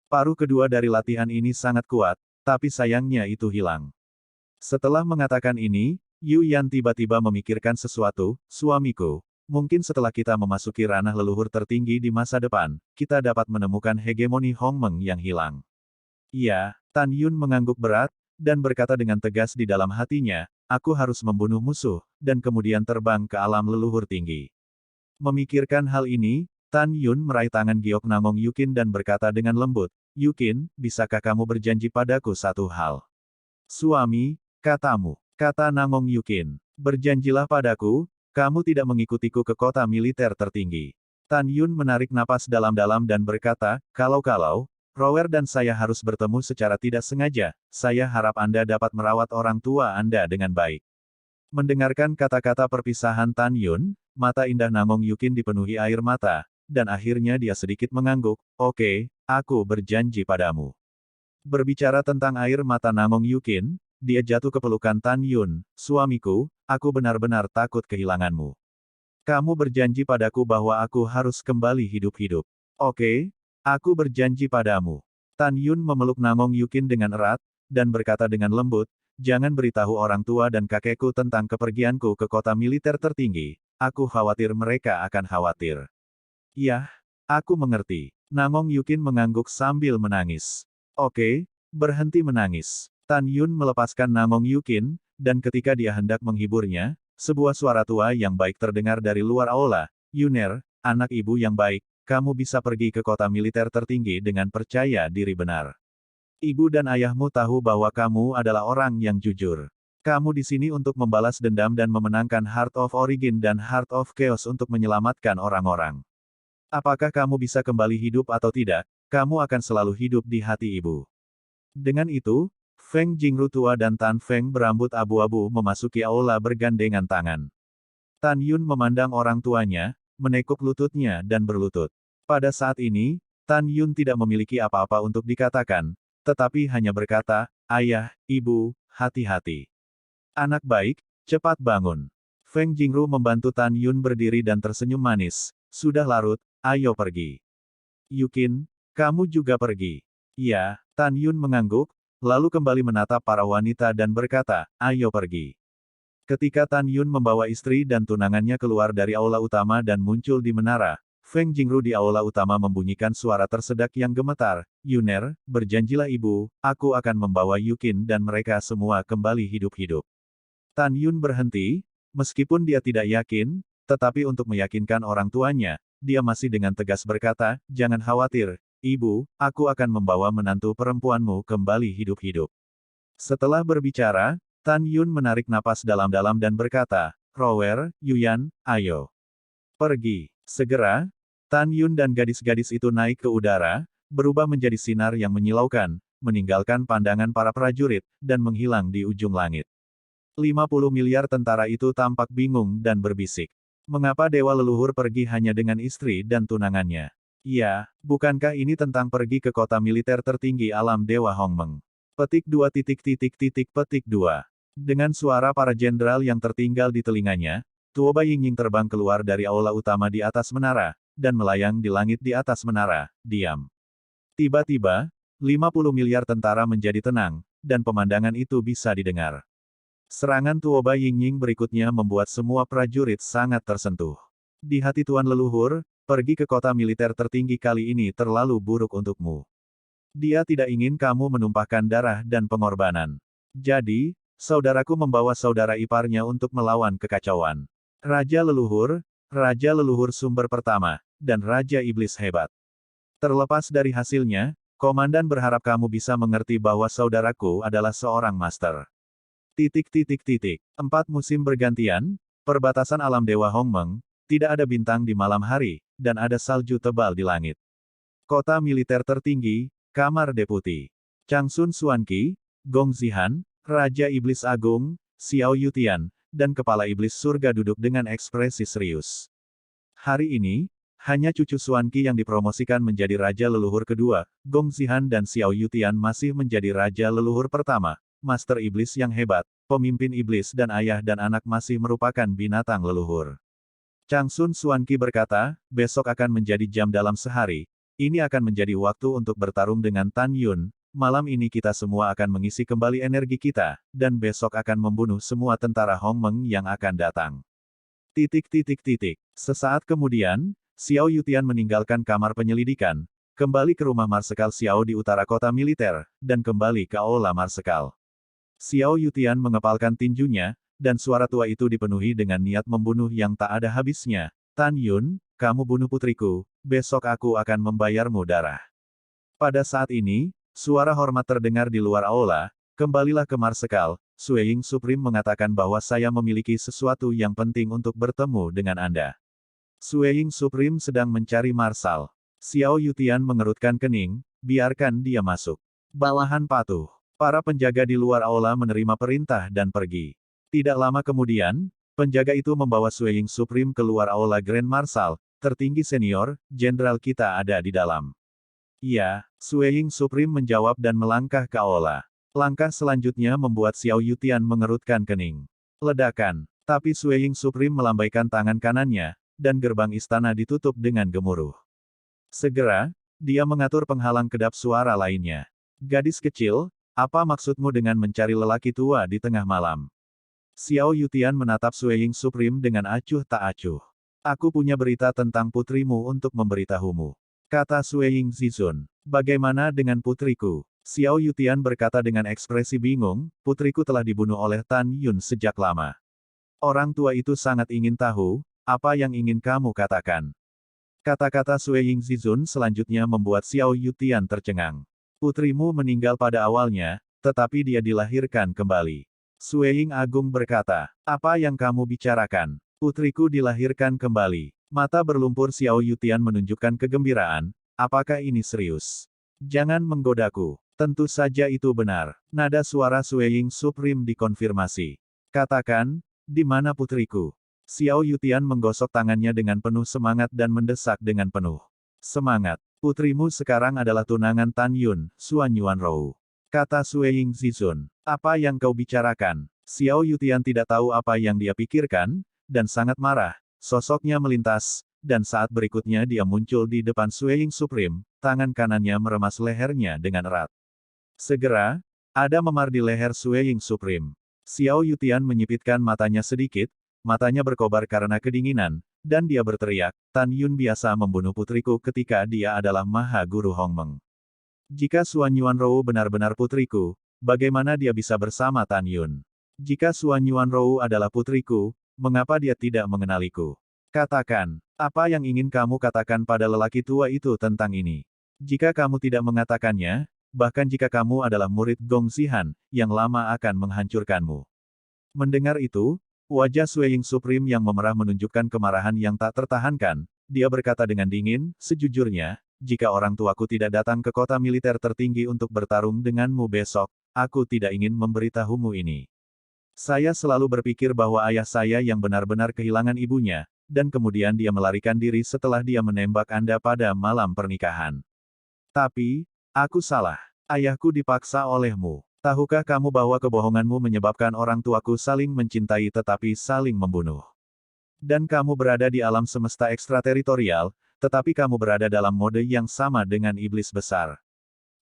Paruh kedua dari latihan ini sangat kuat, tapi sayangnya itu hilang. Setelah mengatakan ini, Yu Yan tiba-tiba memikirkan sesuatu, suamiku, mungkin setelah kita memasuki ranah leluhur tertinggi di masa depan, kita dapat menemukan hegemoni Hongmeng yang hilang. Iya, Tan Yun mengangguk berat, dan berkata dengan tegas di dalam hatinya, aku harus membunuh musuh, dan kemudian terbang ke alam leluhur tinggi. Memikirkan hal ini, Tan Yun meraih tangan Giok Namong Yukin dan berkata dengan lembut, Yukin, bisakah kamu berjanji padaku satu hal? Suami, katamu, kata Namong Yukin, berjanjilah padaku, kamu tidak mengikutiku ke kota militer tertinggi. Tan Yun menarik napas dalam-dalam dan berkata, kalau Rower dan saya harus bertemu secara tidak sengaja, saya harap Anda dapat merawat orang tua Anda dengan baik. Mendengarkan kata-kata perpisahan Tan Yun, mata indah Namong Yukin dipenuhi air mata, dan akhirnya dia sedikit mengangguk, oke, aku berjanji padamu. Berbicara tentang air mata Namong Yukin, dia jatuh ke pelukan Tan Yun, suamiku, aku benar-benar takut kehilanganmu. Kamu berjanji padaku bahwa aku harus kembali hidup-hidup. Oke? Aku berjanji padamu. Tan Yun memeluk Namong Yukin dengan erat, dan berkata dengan lembut, jangan beritahu orang tua dan kakekku tentang kepergianku ke kota militer tertinggi, aku khawatir mereka akan khawatir. Yah, aku mengerti. Namong Yukin mengangguk sambil menangis. Oke, berhenti menangis. Tan Yun melepaskan Namong Yukin, dan ketika dia hendak menghiburnya, sebuah suara tua yang baik terdengar dari luar aula, Yuner, anak ibu yang baik, kamu bisa pergi ke kota militer tertinggi dengan percaya diri benar. Ibu dan ayahmu tahu bahwa kamu adalah orang yang jujur. Kamu di sini untuk membalas dendam dan memenangkan Heart of Origin dan Heart of Chaos untuk menyelamatkan orang-orang. Apakah kamu bisa kembali hidup atau tidak, kamu akan selalu hidup di hati ibu. Dengan itu, Feng Jingru tua dan Tan Feng berambut abu-abu memasuki aula bergandengan tangan. Tan Yun memandang orang tuanya, menekuk lututnya dan berlutut. Pada saat ini, Tan Yun tidak memiliki apa-apa untuk dikatakan, tetapi hanya berkata, "Ayah, ibu, hati-hati. Anak baik, cepat bangun." Feng Jingru membantu Tan Yun berdiri dan tersenyum manis. "Sudah larut, ayo pergi." "Yukin, kamu juga pergi." "Ya." Tan Yun mengangguk, lalu kembali menatap para wanita dan berkata, "Ayo pergi." Ketika Tan Yun membawa istri dan tunangannya keluar dari aula utama dan muncul di menara, Feng Jingru di aula utama membunyikan suara tersedak yang gemetar, "Yuner, berjanjilah ibu, aku akan membawa Yukin dan mereka semua kembali hidup-hidup." Tan Yun berhenti, meskipun dia tidak yakin, tetapi untuk meyakinkan orang tuanya, dia masih dengan tegas berkata, "Jangan khawatir, ibu, aku akan membawa menantu perempuanmu kembali hidup-hidup." Setelah berbicara, Tan Yun menarik napas dalam-dalam dan berkata, "Rower, Yuyan, ayo. Pergi." Segera, Tan Yun dan gadis-gadis itu naik ke udara, berubah menjadi sinar yang menyilaukan, meninggalkan pandangan para prajurit, dan menghilang di ujung langit. 50 miliar tentara itu tampak bingung dan berbisik. Mengapa dewa leluhur pergi hanya dengan istri dan tunangannya? Ya, bukankah ini tentang pergi ke kota militer tertinggi alam Dewa Hongmeng? Petik 2 titik titik titik petik 2. Dengan suara para jenderal yang tertinggal di telinganya, Tuoba Yingying terbang keluar dari aula utama di atas menara, dan melayang di langit di atas menara, diam. Tiba-tiba, 50 miliar tentara menjadi tenang, dan pemandangan itu bisa didengar. Serangan Tuoba Yingying berikutnya membuat semua prajurit sangat tersentuh. Di hati Tuan Leluhur, pergi ke kota militer tertinggi kali ini terlalu buruk untukmu. Dia tidak ingin kamu menumpahkan darah dan pengorbanan. Jadi, saudaraku membawa saudara iparnya untuk melawan kekacauan. Raja Leluhur sumber pertama, dan Raja Iblis hebat. Terlepas dari hasilnya, Komandan berharap kamu bisa mengerti bahwa saudaraku adalah seorang master. Titik titik titik. 4 musim bergantian, perbatasan alam Dewa Hongmeng, tidak ada bintang di malam hari, dan ada salju tebal di langit. Kota militer tertinggi, Kamar Deputi. Changsun Xuanqi, Gong Zihan, Raja Iblis Agung, Xiao Yutian, dan Kepala Iblis Surga duduk dengan ekspresi serius. Hari ini, hanya cucu Xuanqi yang dipromosikan menjadi Raja Leluhur kedua, Gong Zihan dan Xiao Yutian masih menjadi Raja Leluhur pertama, Master Iblis yang hebat, pemimpin iblis dan ayah dan anak masih merupakan binatang leluhur. Changsun Xuanqi berkata, "Besok akan menjadi jam dalam sehari, ini akan menjadi waktu untuk bertarung dengan Tan Yun. Malam ini kita semua akan mengisi kembali energi kita, dan besok akan membunuh semua tentara Hongmeng yang akan datang." Titik titik titik. Sesaat kemudian, Xiao Yutian meninggalkan kamar penyelidikan, kembali ke rumah Marsekal Xiao di utara kota militer, dan kembali ke aula Marsekal. Xiao Yutian mengepalkan tinjunya, dan suara tua itu dipenuhi dengan niat membunuh yang tak ada habisnya. "Tan Yun, kamu bunuh putriku, besok aku akan membayarmu darah." Pada saat ini, suara hormat terdengar di luar aula, "Kembalilah ke Marsekal, Sueying Supreme mengatakan bahwa saya memiliki sesuatu yang penting untuk bertemu dengan Anda." Sueying Supreme sedang mencari Marsal. Xiao Yutian mengerutkan kening, biarkan dia masuk. Bawahan patuh. Para penjaga di luar aula menerima perintah dan pergi. Tidak lama kemudian, penjaga itu membawa Sueying Supreme keluar aula Grand Marshal, tertinggi senior, jenderal kita ada di dalam. "Ya," Sueying Supreme menjawab dan melangkah ke aula. Langkah selanjutnya membuat Xiao Yutian mengerutkan kening. Ledakan. Tapi Sueying Supreme melambaikan tangan kanannya, dan gerbang istana ditutup dengan gemuruh. Segera, dia mengatur penghalang kedap suara lainnya. "Gadis kecil, apa maksudmu dengan mencari lelaki tua di tengah malam?" Xiao Yutian menatap Sueying Supreme dengan acuh tak acuh. "Aku punya berita tentang putrimu untuk memberitahumu," kata Sueying Zizun. "Bagaimana dengan putriku?" Xiao Yutian berkata dengan ekspresi bingung, "Putriku telah dibunuh oleh Tan Yun sejak lama." Orang tua itu sangat ingin tahu, apa yang ingin kamu katakan? Kata-kata Sueying Zizun selanjutnya membuat Xiao Yutian tercengang. "Putrimu meninggal pada awalnya, tetapi dia dilahirkan kembali." Sueying Agung berkata, "Apa yang kamu bicarakan? Putriku dilahirkan kembali." Mata berlumpur Xiao Yutian menunjukkan kegembiraan, "Apakah ini serius? Jangan menggodaku." "Tentu saja itu benar." Nada suara Sueying Supreme dikonfirmasi. "Katakan, di mana putriku?" Xiao Yutian menggosok tangannya dengan penuh semangat dan mendesak dengan penuh semangat. Putrimu sekarang adalah tunangan Tan Yun, Suan Yuanrou. Kata Sueying Zizun. Apa yang kau bicarakan? Xiao Yutian tidak tahu apa yang dia pikirkan, dan sangat marah. Sosoknya melintas, dan saat berikutnya dia muncul di depan Sueying Supreme, tangan kanannya meremas lehernya dengan erat. Segera, ada memar di leher Sueying Supreme. Xiao Yutian menyipitkan matanya sedikit, matanya berkobar karena kedinginan, dan dia berteriak, Tan Yun biasa membunuh putriku ketika dia adalah Maha Guru Hongmeng. Jika Suan Yuanrou benar-benar putriku, bagaimana dia bisa bersama Tan Yun? Jika Suan Yuanrou adalah putriku, mengapa dia tidak mengenaliku? Katakan, apa yang ingin kamu katakan pada lelaki tua itu tentang ini? Jika kamu tidak mengatakannya, bahkan jika kamu adalah murid Gong Zihan, yang lama akan menghancurkanmu. Mendengar itu, wajah Sueying Supreme yang memerah menunjukkan kemarahan yang tak tertahankan. Dia berkata dengan dingin, sejujurnya, jika orang tuaku tidak datang ke kota militer tertinggi untuk bertarung denganmu besok, aku tidak ingin memberitahumu ini. Saya selalu berpikir bahwa ayah saya yang benar-benar kehilangan ibunya, dan kemudian dia melarikan diri setelah dia menembak Anda pada malam pernikahan. Tapi, aku salah. Ayahku dipaksa olehmu. Tahukah kamu bahwa kebohonganmu menyebabkan orang tuaku saling mencintai tetapi saling membunuh? Dan kamu berada di alam semesta ekstrateritorial, tetapi kamu berada dalam mode yang sama dengan iblis besar.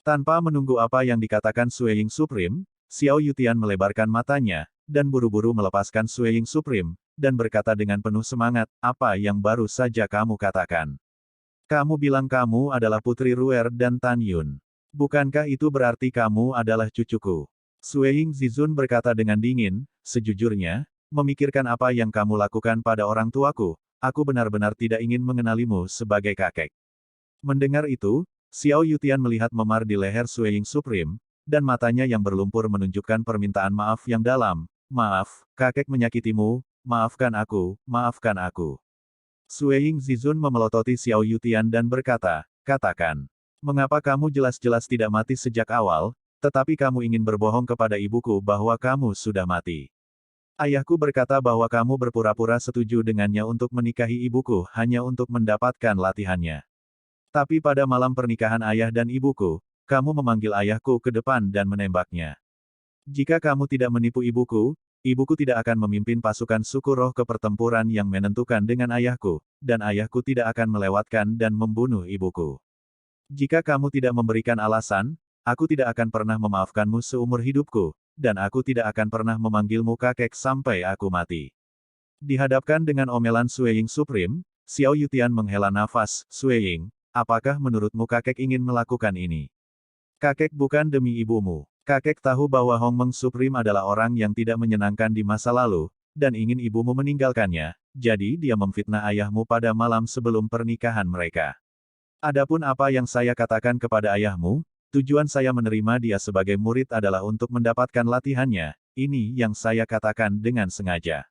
Tanpa menunggu apa yang dikatakan Sueying Supreme, Xiao Yutian melebarkan matanya, dan buru-buru melepaskan Sueying Supreme, dan berkata dengan penuh semangat, apa yang baru saja kamu katakan? Kamu bilang kamu adalah putri Ruer dan Tan Yun. Bukankah itu berarti kamu adalah cucuku? Sueying Zizun berkata dengan dingin, sejujurnya, memikirkan apa yang kamu lakukan pada orang tuaku, aku benar-benar tidak ingin mengenalimu sebagai kakek. Mendengar itu, Xiao Yutian melihat memar di leher Sueying Supreme, dan matanya yang berlumpur menunjukkan permintaan maaf yang dalam. Maaf, kakek menyakitimu, maafkan aku, maafkan aku. Sueying Zizun memelototi Xiao Yutian dan berkata, katakan, mengapa kamu jelas-jelas tidak mati sejak awal, tetapi kamu ingin berbohong kepada ibuku bahwa kamu sudah mati? Ayahku berkata bahwa kamu berpura-pura setuju dengannya untuk menikahi ibuku hanya untuk mendapatkan latihannya. Tapi pada malam pernikahan ayah dan ibuku, kamu memanggil ayahku ke depan dan menembaknya. Jika kamu tidak menipu ibuku, ibuku tidak akan memimpin pasukan suku roh ke pertempuran yang menentukan dengan ayahku, dan ayahku tidak akan melewatkan dan membunuh ibuku. Jika kamu tidak memberikan alasan, aku tidak akan pernah memaafkanmu seumur hidupku, dan aku tidak akan pernah memanggilmu kakek sampai aku mati. Dihadapkan dengan omelan Sueying Supreme, Xiao Yutian menghela nafas, Sueying, apakah menurutmu kakek ingin melakukan ini? Kakek bukan demi ibumu. Kakek tahu bahwa Hongmeng Supreme adalah orang yang tidak menyenangkan di masa lalu, dan ingin ibumu meninggalkannya, jadi dia memfitnah ayahmu pada malam sebelum pernikahan mereka. Adapun apa yang saya katakan kepada ayahmu, tujuan saya menerima dia sebagai murid adalah untuk mendapatkan latihannya, ini yang saya katakan dengan sengaja.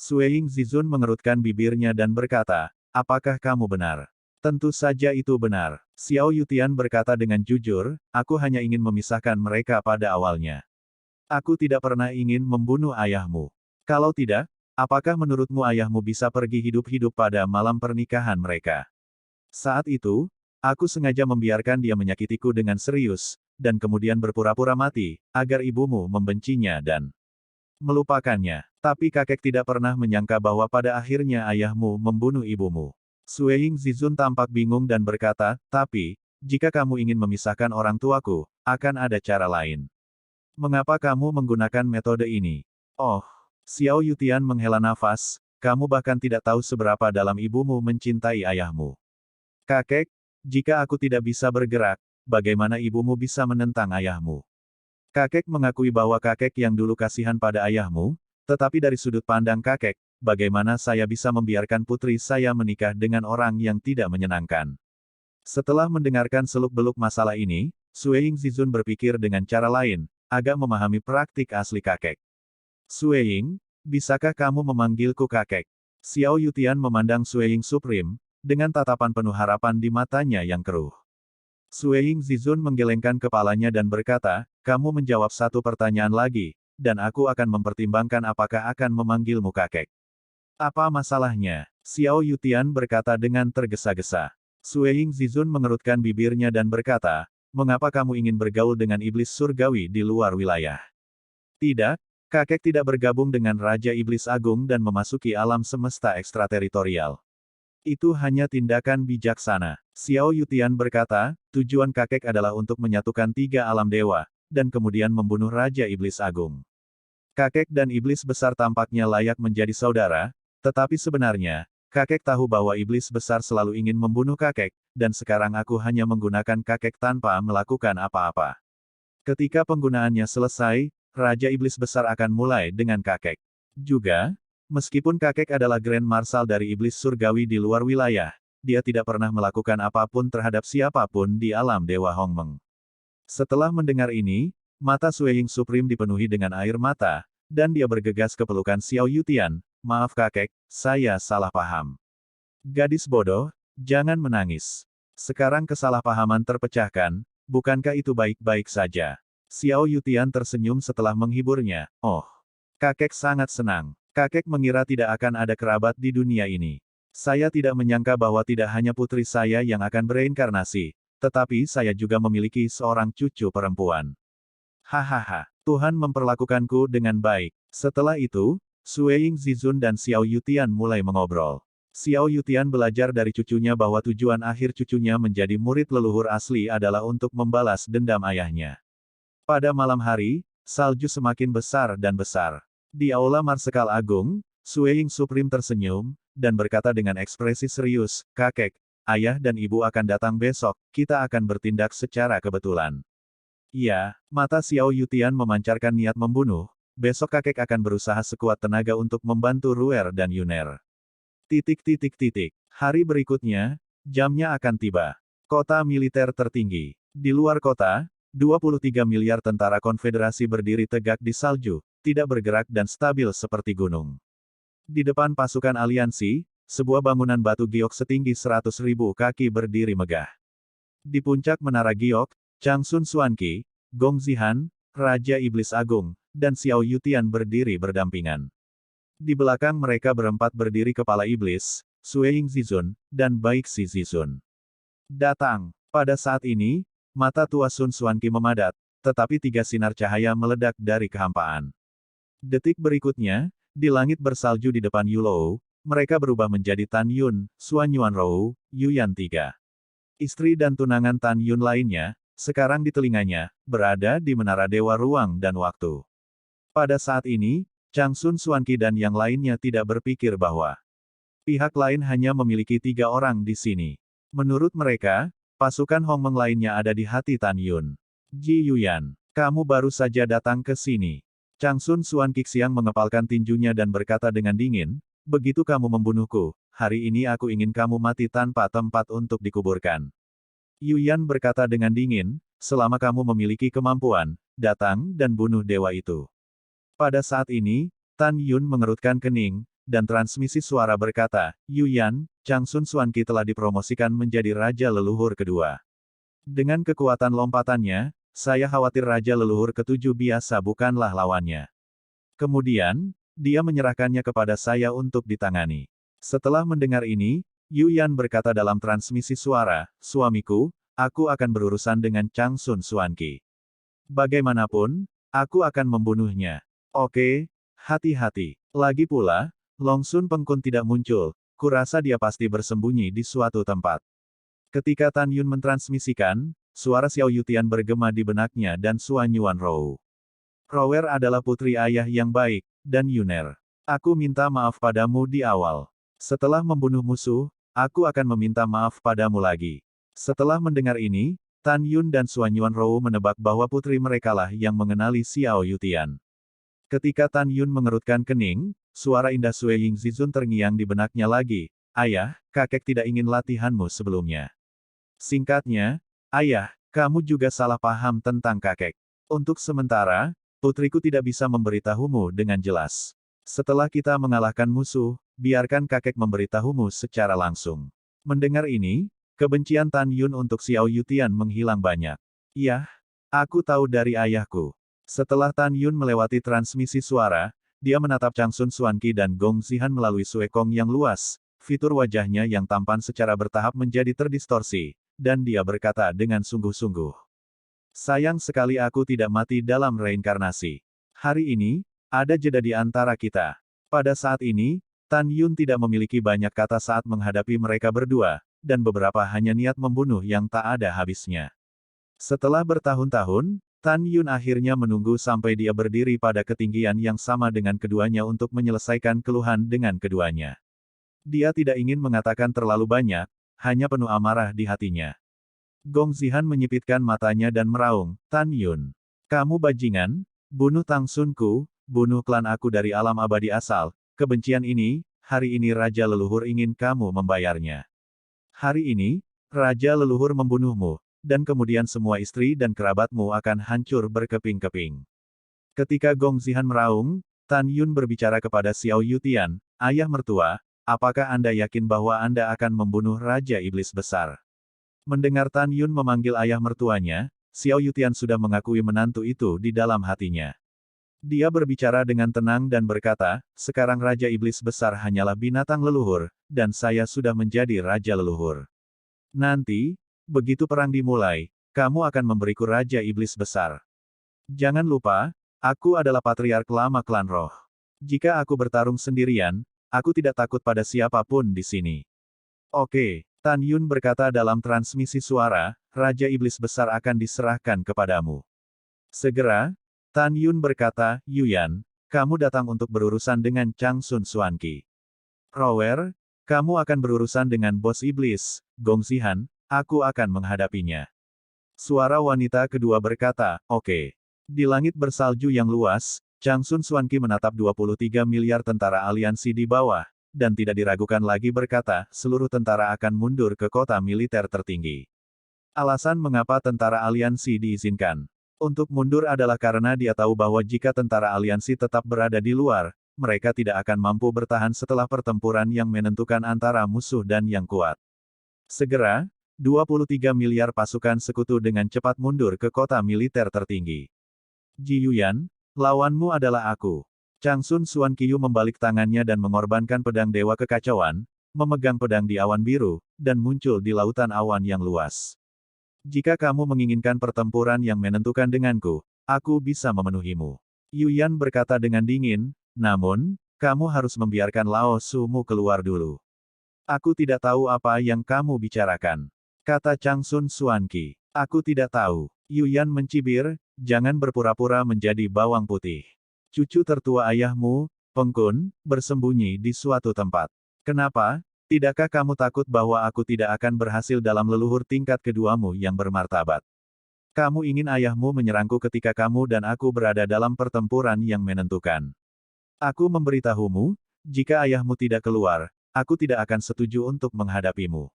Sueying Zizun mengerutkan bibirnya dan berkata, apakah kamu benar? Tentu saja itu benar. Xiao Yutian berkata dengan jujur, aku hanya ingin memisahkan mereka pada awalnya. Aku tidak pernah ingin membunuh ayahmu. Kalau tidak, apakah menurutmu ayahmu bisa pergi hidup-hidup pada malam pernikahan mereka? Saat itu, aku sengaja membiarkan dia menyakitiku dengan serius, dan kemudian berpura-pura mati, agar ibumu membencinya dan melupakannya. Tapi kakek tidak pernah menyangka bahwa pada akhirnya ayahmu membunuh ibumu. Sueying Zizun tampak bingung dan berkata, tapi, jika kamu ingin memisahkan orang tuaku, akan ada cara lain. Mengapa kamu menggunakan metode ini? Oh, Xiao Yutian menghela nafas, kamu bahkan tidak tahu seberapa dalam ibumu mencintai ayahmu. Kakek, jika aku tidak bisa bergerak, bagaimana ibumu bisa menentang ayahmu? Kakek mengakui bahwa kakek yang dulu kasihan pada ayahmu, tetapi dari sudut pandang kakek, bagaimana saya bisa membiarkan putri saya menikah dengan orang yang tidak menyenangkan? Setelah mendengarkan seluk-beluk masalah ini, Sueying Zizun berpikir dengan cara lain, agak memahami praktik asli kakek. Sueying, bisakah kamu memanggilku kakek? Xiao Yutian memandang Sueying Supreme, dengan tatapan penuh harapan di matanya yang keruh. Sueying Zizun menggelengkan kepalanya dan berkata, kamu menjawab satu pertanyaan lagi, dan aku akan mempertimbangkan apakah akan memanggilmu kakek. Apa masalahnya? Xiao Yutian berkata dengan tergesa-gesa. Sui Yingzizun mengerutkan bibirnya dan berkata, mengapa kamu ingin bergaul dengan iblis surgawi di luar wilayah? Tidak, kakek tidak bergabung dengan Raja Iblis Agung dan memasuki alam semesta ekstrateritorial. Itu hanya tindakan bijaksana. Xiao Yutian berkata, tujuan kakek adalah untuk menyatukan tiga alam dewa, dan kemudian membunuh Raja Iblis Agung. Kakek dan iblis besar tampaknya layak menjadi saudara, tetapi sebenarnya, kakek tahu bahwa iblis besar selalu ingin membunuh kakek, dan sekarang aku hanya menggunakan kakek tanpa melakukan apa-apa. Ketika penggunaannya selesai, Raja Iblis Besar akan mulai dengan kakek. Juga, meskipun kakek adalah Grand Marshal dari Iblis Surgawi di luar wilayah, dia tidak pernah melakukan apapun terhadap siapapun di alam Dewa Hongmeng. Setelah mendengar ini, mata Sui Ying Supreme dipenuhi dengan air mata, dan dia bergegas ke pelukan Xiao Yutian. Maaf kakek, saya salah paham. Gadis bodoh, jangan menangis. Sekarang kesalahpahaman terpecahkan, bukankah itu baik-baik saja? Xiao Yutian tersenyum setelah menghiburnya. Oh, kakek sangat senang. Kakek mengira tidak akan ada kerabat di dunia ini. Saya tidak menyangka bahwa tidak hanya putri saya yang akan bereinkarnasi, tetapi saya juga memiliki seorang cucu perempuan. Hahaha, Tuhan memperlakukanku dengan baik. Setelah itu, Sui Yingzizun dan Xiao Yutian mulai mengobrol. Xiao Yutian belajar dari cucunya bahwa tujuan akhir cucunya menjadi murid leluhur asli adalah untuk membalas dendam ayahnya. Pada malam hari, salju semakin besar dan besar. Di Aula Marsekal Agung, Sui Ying Supreme tersenyum, dan berkata dengan ekspresi serius, kakek, ayah dan ibu akan datang besok, kita akan bertindak secara kebetulan. Iya, mata Xiao Yutian memancarkan niat membunuh, besok kakek akan berusaha sekuat tenaga untuk membantu Ruer dan Yuner. Hari berikutnya, jamnya akan tiba. Kota militer tertinggi. Di luar kota, 23 miliar tentara konfederasi berdiri tegak di salju, tidak bergerak dan stabil seperti gunung. Di depan pasukan aliansi, sebuah bangunan batu giok setinggi 100.000 kaki berdiri megah. Di puncak menara giok, Changsun Xuanqi, Gong Zihan, Raja Iblis Agung, dan Xiao Yutian berdiri berdampingan. Di belakang mereka berempat berdiri kepala iblis, Sui Yingzizun, dan Baik Si Zizun. Datang. Pada saat ini, mata tua Sun Xuanqi memadat, tetapi tiga sinar cahaya meledak dari kehampaan. Detik berikutnya, di langit bersalju di depan Yulou, mereka berubah menjadi Tan Yun, Xuan Yuanrou, Yuyan III. Istri dan tunangan Tan Yun lainnya, sekarang di telinganya, berada di menara Dewa Ruang dan Waktu. Pada saat ini, Changsun Xuanqi dan yang lainnya tidak berpikir bahwa pihak lain hanya memiliki 3 orang di sini. Menurut mereka, pasukan Hongmeng lainnya ada di hati Tan Yun. Ji Yuyan, kamu baru saja datang ke sini. Changsun Xuanqi Xiang mengepalkan tinjunya dan berkata dengan dingin, begitu kamu membunuhku, hari ini aku ingin kamu mati tanpa tempat untuk dikuburkan. Yuyan berkata dengan dingin, selama kamu memiliki kemampuan, datang dan bunuh dewa itu. Pada saat ini, Tan Yun mengerutkan kening, dan transmisi suara berkata, Yuyan, Changsun Xuanqi telah dipromosikan menjadi Raja Leluhur kedua. Dengan kekuatan lompatannya, saya khawatir Raja Leluhur ketujuh biasa bukanlah lawannya. Kemudian, dia menyerahkannya kepada saya untuk ditangani. Setelah mendengar ini, Yuyan berkata dalam transmisi suara, suamiku, aku akan berurusan dengan Changsun Xuanqi. Bagaimanapun, aku akan membunuhnya. Oke, hati-hati. Lagi pula, Long Sun Pengkun tidak muncul, kurasa dia pasti bersembunyi di suatu tempat. Ketika Tan Yun mentransmisikan, suara Xiao Yutian bergema di benaknya dan Xuan Yuanrou. Rower adalah putri ayah yang baik, dan Yuner. Aku minta maaf padamu di awal. Setelah membunuh musuh, aku akan meminta maaf padamu lagi. Setelah mendengar ini, Tan Yun dan Xuan Yuanrou menebak bahwa putri merekalah yang mengenali Xiao Yutian. Ketika Tan Yun mengerutkan kening, suara indah Sui Yingzizun terngiang di benaknya lagi. Ayah, kakek tidak ingin latihanmu sebelumnya. Singkatnya, ayah, kamu juga salah paham tentang kakek. Untuk sementara, putriku tidak bisa memberitahumu dengan jelas. Setelah kita mengalahkan musuh, biarkan kakek memberitahumu secara langsung. Mendengar ini, kebencian Tan Yun untuk Xiao Yutian menghilang banyak. Yah, aku tahu dari ayahku. Setelah Tan Yun melewati transmisi suara, Dia menatap Changsun Xuanqi dan Gong Zihan melalui suekong yang luas, fitur wajahnya yang tampan secara bertahap menjadi terdistorsi, dan dia berkata dengan sungguh-sungguh. Sayang sekali aku tidak mati dalam reinkarnasi. Hari ini, ada jeda di antara kita. Pada saat ini, Tan Yun tidak memiliki banyak kata saat menghadapi mereka berdua, dan beberapa hanya niat membunuh yang tak ada habisnya. Setelah bertahun-tahun, Tan Yun akhirnya menunggu sampai dia berdiri pada ketinggian yang sama dengan keduanya untuk menyelesaikan keluhan dengan keduanya. Dia tidak ingin mengatakan terlalu banyak, hanya penuh amarah di hatinya. Gong Zihan menyipitkan matanya dan meraung, Tan Yun. Kamu bajingan, bunuh Tang Sunku, bunuh klan aku dari alam abadi asal, kebencian ini, hari ini Raja Leluhur ingin kamu membayarnya. Hari ini, Raja Leluhur membunuhmu, dan kemudian semua istri dan kerabatmu akan hancur berkeping-keping. Ketika Gong Zihan meraung, Tan Yun berbicara kepada Xiao Yutian, ayah mertua, apakah Anda yakin bahwa Anda akan membunuh Raja Iblis Besar? Mendengar Tan Yun memanggil ayah mertuanya, Xiao Yutian sudah mengakui menantu itu di dalam hatinya. Dia berbicara dengan tenang dan berkata, sekarang Raja Iblis Besar hanyalah binatang leluhur, dan saya sudah menjadi Raja Leluhur. Nanti, begitu perang dimulai, kamu akan memberiku Raja Iblis Besar. Jangan lupa, aku adalah patriark lama klan roh. Jika aku bertarung sendirian, aku tidak takut pada siapapun di sini. Oke, Tan Yun berkata dalam transmisi suara, Raja Iblis Besar akan diserahkan kepadamu. Segera, Tan Yun berkata, Yuyan, kamu datang untuk berurusan dengan Changsun Xuanqi. Rower, kamu akan berurusan dengan bos iblis, Gong Zihan. Aku akan menghadapinya. Suara wanita kedua berkata, oke. Di langit bersalju yang luas, Changsun Xuanqi menatap 23 miliar tentara aliansi di bawah, dan tidak diragukan lagi berkata, seluruh tentara akan mundur ke kota militer tertinggi. Alasan mengapa tentara aliansi diizinkan untuk mundur adalah karena dia tahu bahwa jika tentara aliansi tetap berada di luar, mereka tidak akan mampu bertahan setelah pertempuran yang menentukan antara musuh dan yang kuat. Segera, 23 miliar pasukan sekutu dengan cepat mundur ke kota militer tertinggi. Ji Yuyan, lawanmu adalah aku. Changsun Xuanqiu membalik tangannya dan mengorbankan pedang Dewa Kekacauan, memegang pedang di awan biru, dan muncul di lautan awan yang luas. Jika kamu menginginkan pertempuran yang menentukan denganku, aku bisa memenuhimu. Yuyan berkata dengan dingin, namun, kamu harus membiarkan Lao Su-mu keluar dulu. Aku tidak tahu apa yang kamu bicarakan. Kata Changsun Xuanqi. Aku tidak tahu. Yuyan mencibir, jangan berpura-pura menjadi bawang putih. Cucu tertua ayahmu, Peng Kun, bersembunyi di suatu tempat. Kenapa? Tidakkah kamu takut bahwa aku tidak akan berhasil dalam leluhur tingkat keduamu yang bermartabat? Kamu ingin ayahmu menyerangku ketika kamu dan aku berada dalam pertempuran yang menentukan. Aku memberitahumu, jika ayahmu tidak keluar, aku tidak akan setuju untuk menghadapimu.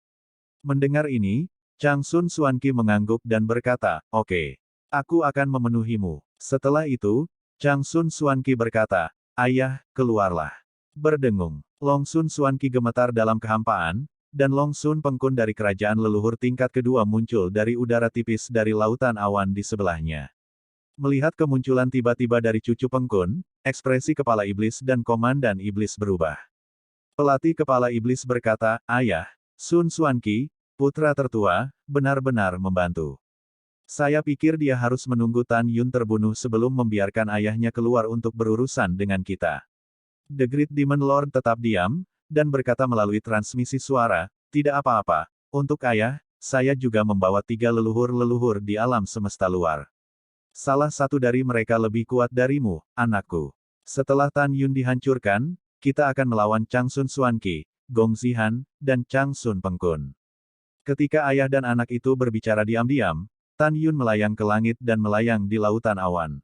Mendengar ini, Changsun Xuanqi mengangguk dan berkata, oke. Aku akan memenuhimu. Setelah itu, Changsun Xuanqi berkata, ayah, keluarlah. Berdengung. Long Sun Xuanqi gemetar dalam kehampaan, dan Long Sun Peng Kun dari kerajaan leluhur tingkat kedua muncul dari udara tipis dari lautan awan di sebelahnya. Melihat kemunculan tiba-tiba dari cucu Peng Kun, ekspresi kepala iblis dan komandan iblis berubah. Pelatih kepala iblis berkata, ayah, Sun Xuanqi, putra tertua, benar-benar membantu. Saya pikir dia harus menunggu Tan Yun terbunuh sebelum membiarkan ayahnya keluar untuk berurusan dengan kita. The Great Demon Lord tetap diam, dan berkata melalui transmisi suara, tidak apa-apa, untuk ayah, saya juga membawa 3 leluhur-leluhur di alam semesta luar. Salah satu dari mereka lebih kuat darimu, anakku. Setelah Tan Yun dihancurkan, kita akan melawan Changsun Xuanqi, Gong Zihan, dan Changsun Peng Kun. Ketika ayah dan anak itu berbicara diam-diam, Tan Yun melayang ke langit dan melayang di lautan awan.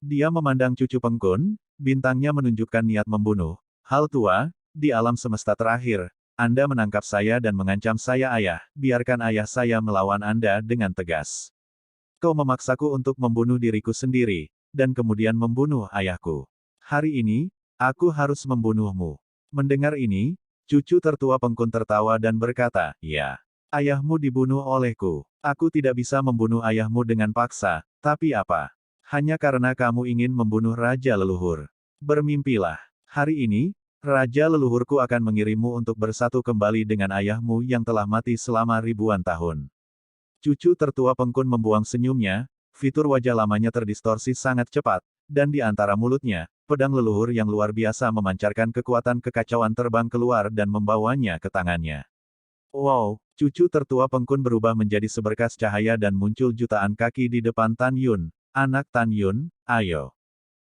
Dia memandang cucu Peng Kun, bintangnya menunjukkan niat membunuh. Hal tua, di alam semesta terakhir, Anda menangkap saya dan mengancam saya ayah, biarkan ayah saya melawan Anda dengan tegas. Kau memaksaku untuk membunuh diriku sendiri, dan kemudian membunuh ayahku. Hari ini, aku harus membunuhmu. Mendengar ini, cucu tertua Peng Kun tertawa dan berkata, ya. Ayahmu dibunuh olehku. Aku tidak bisa membunuh ayahmu dengan paksa, tapi apa? Hanya karena kamu ingin membunuh Raja Leluhur. Bermimpilah. Hari ini, Raja leluhurku akan mengirimmu untuk bersatu kembali dengan ayahmu yang telah mati selama ribuan tahun. Cucu tertua Pengkun membuang senyumnya, fitur wajah lamanya terdistorsi sangat cepat, dan di antara mulutnya, pedang leluhur yang luar biasa memancarkan kekuatan kekacauan terbang keluar dan membawanya ke tangannya. Wow, cucu tertua Pengkun berubah menjadi seberkas cahaya dan muncul jutaan kaki di depan Tan Yun. Anak Tan Yun, ayo.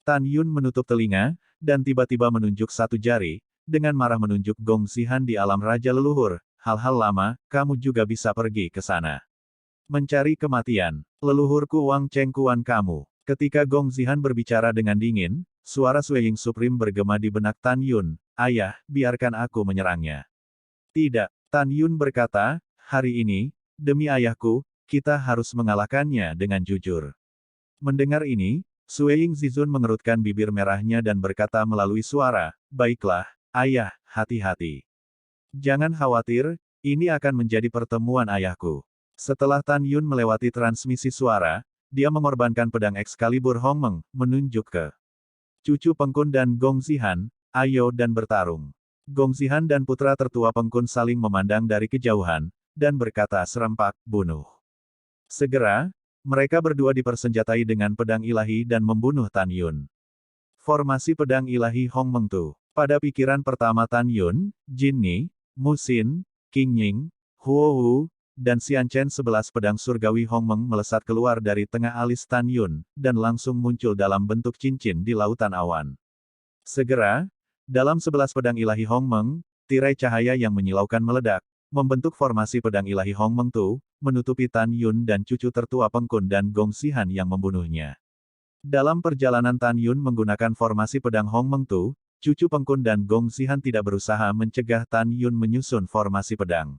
Tan Yun menutup telinga, dan tiba-tiba menunjuk satu jari, dengan marah menunjuk Gong Zihan di alam raja leluhur. Hal-hal lama, kamu juga bisa pergi ke sana. Mencari kematian. Leluhurku Wang Chengkuan kamu. Ketika Gong Zihan berbicara dengan dingin, suara Sueying Supreme bergema di benak Tan Yun. Ayah, biarkan aku menyerangnya. Tidak, Tan Yun berkata, hari ini, demi ayahku, kita harus mengalahkannya dengan jujur. Mendengar ini, Sueying Zizun mengerutkan bibir merahnya dan berkata melalui suara, baiklah, ayah, hati-hati. Jangan khawatir, ini akan menjadi pertemuan ayahku. Setelah Tan Yun melewati transmisi suara, dia mengorbankan pedang Excalibur Hongmeng, menunjuk ke cucu Pengkun dan Gong Zihan, ayo dan bertarung. Gong Zihan dan putra tertua Pengkun saling memandang dari kejauhan, dan berkata serempak, bunuh. Segera, mereka berdua dipersenjatai dengan pedang ilahi dan membunuh Tan Yun. Formasi pedang ilahi Hongmeng Tu. Pada pikiran pertama Tan Yun, Jin Ni, Mu Xin, Qing Ying, Huo Wu, dan Xian Chen 11 pedang surgawi Hongmeng melesat keluar dari tengah alis Tan Yun, dan langsung muncul dalam bentuk cincin di lautan awan. Segera, dalam 11 pedang ilahi Hongmeng, tirai cahaya yang menyilaukan meledak, membentuk formasi pedang ilahi Hongmeng Tu, menutupi Tan Yun dan cucu tertua Pengkun dan Gong Zihan yang membunuhnya. Dalam perjalanan Tan Yun menggunakan formasi pedang Hongmeng Tu, cucu Pengkun dan Gong Zihan tidak berusaha mencegah Tan Yun menyusun formasi pedang.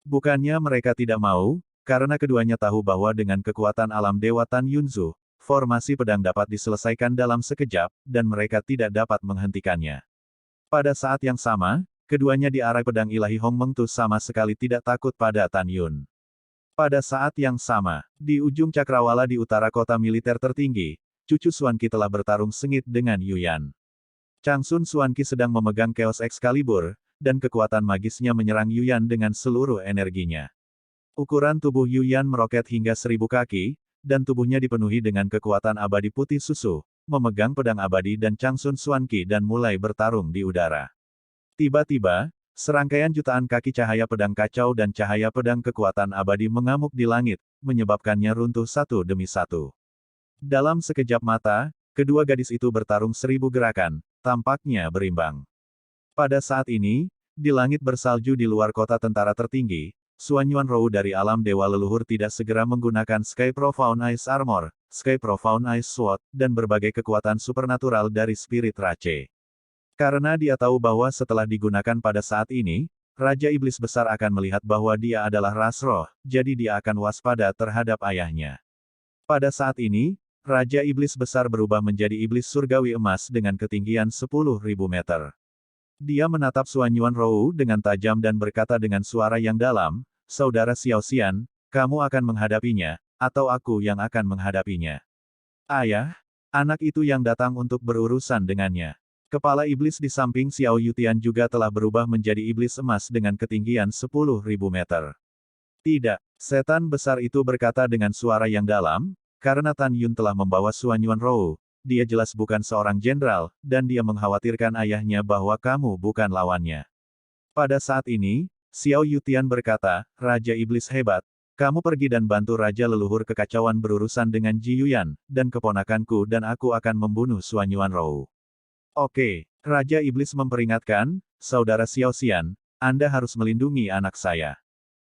Bukannya mereka tidak mau, karena keduanya tahu bahwa dengan kekuatan alam Dewa Tan Yunzu, formasi pedang dapat diselesaikan dalam sekejap, dan mereka tidak dapat menghentikannya. Pada saat yang sama, keduanya di arah pedang ilahi Hongmeng Tu sama sekali tidak takut pada Tan Yun. Pada saat yang sama, di ujung cakrawala di utara kota militer tertinggi, cucu Xuanqi telah bertarung sengit dengan Yuyan. Changsun Xuanqi sedang memegang Chaos Excalibur, dan kekuatan magisnya menyerang Yuyan dengan seluruh energinya. Ukuran tubuh Yuyan meroket hingga 1000 kaki, dan tubuhnya dipenuhi dengan kekuatan abadi putih susu, memegang pedang abadi dan Changsun Xuanqi dan mulai bertarung di udara. Tiba-tiba, serangkaian jutaan kaki cahaya pedang kacau dan cahaya pedang kekuatan abadi mengamuk di langit, menyebabkannya runtuh satu demi satu. Dalam sekejap mata, kedua gadis itu bertarung 1000 gerakan, tampaknya berimbang. Pada saat ini, di langit bersalju di luar kota tentara tertinggi, Xuan Yuanrou dari alam dewa leluhur tidak segera menggunakan Sky Profound Ice Armor, Sky Profound Ice Sword, dan berbagai kekuatan supernatural dari Spirit Rache. Karena dia tahu bahwa setelah digunakan pada saat ini, Raja Iblis Besar akan melihat bahwa dia adalah ras roh, jadi dia akan waspada terhadap ayahnya. Pada saat ini, Raja Iblis Besar berubah menjadi iblis surgawi emas dengan ketinggian 10.000 meter. Dia menatap Xuan Yuanrou dengan tajam dan berkata dengan suara yang dalam, Saudara Xiao Xian, kamu akan menghadapinya, atau aku yang akan menghadapinya. Ayah, anak itu yang datang untuk berurusan dengannya. Kepala iblis di samping Xiao Yutian juga telah berubah menjadi iblis emas dengan ketinggian 10.000 meter. Tidak, setan besar itu berkata dengan suara yang dalam, karena Tan Yun telah membawa Xuan Yuanrou, dia jelas bukan seorang jenderal, dan dia mengkhawatirkan ayahnya bahwa kamu bukan lawannya. Pada saat ini, Xiao Yutian berkata, Raja Iblis hebat, kamu pergi dan bantu Raja leluhur kekacauan berurusan dengan Ji Yuyan, dan keponakanku dan aku akan membunuh Xuan Yuanrou. Oke, Raja Iblis memperingatkan, Saudara Xiao Xian, Anda harus melindungi anak saya.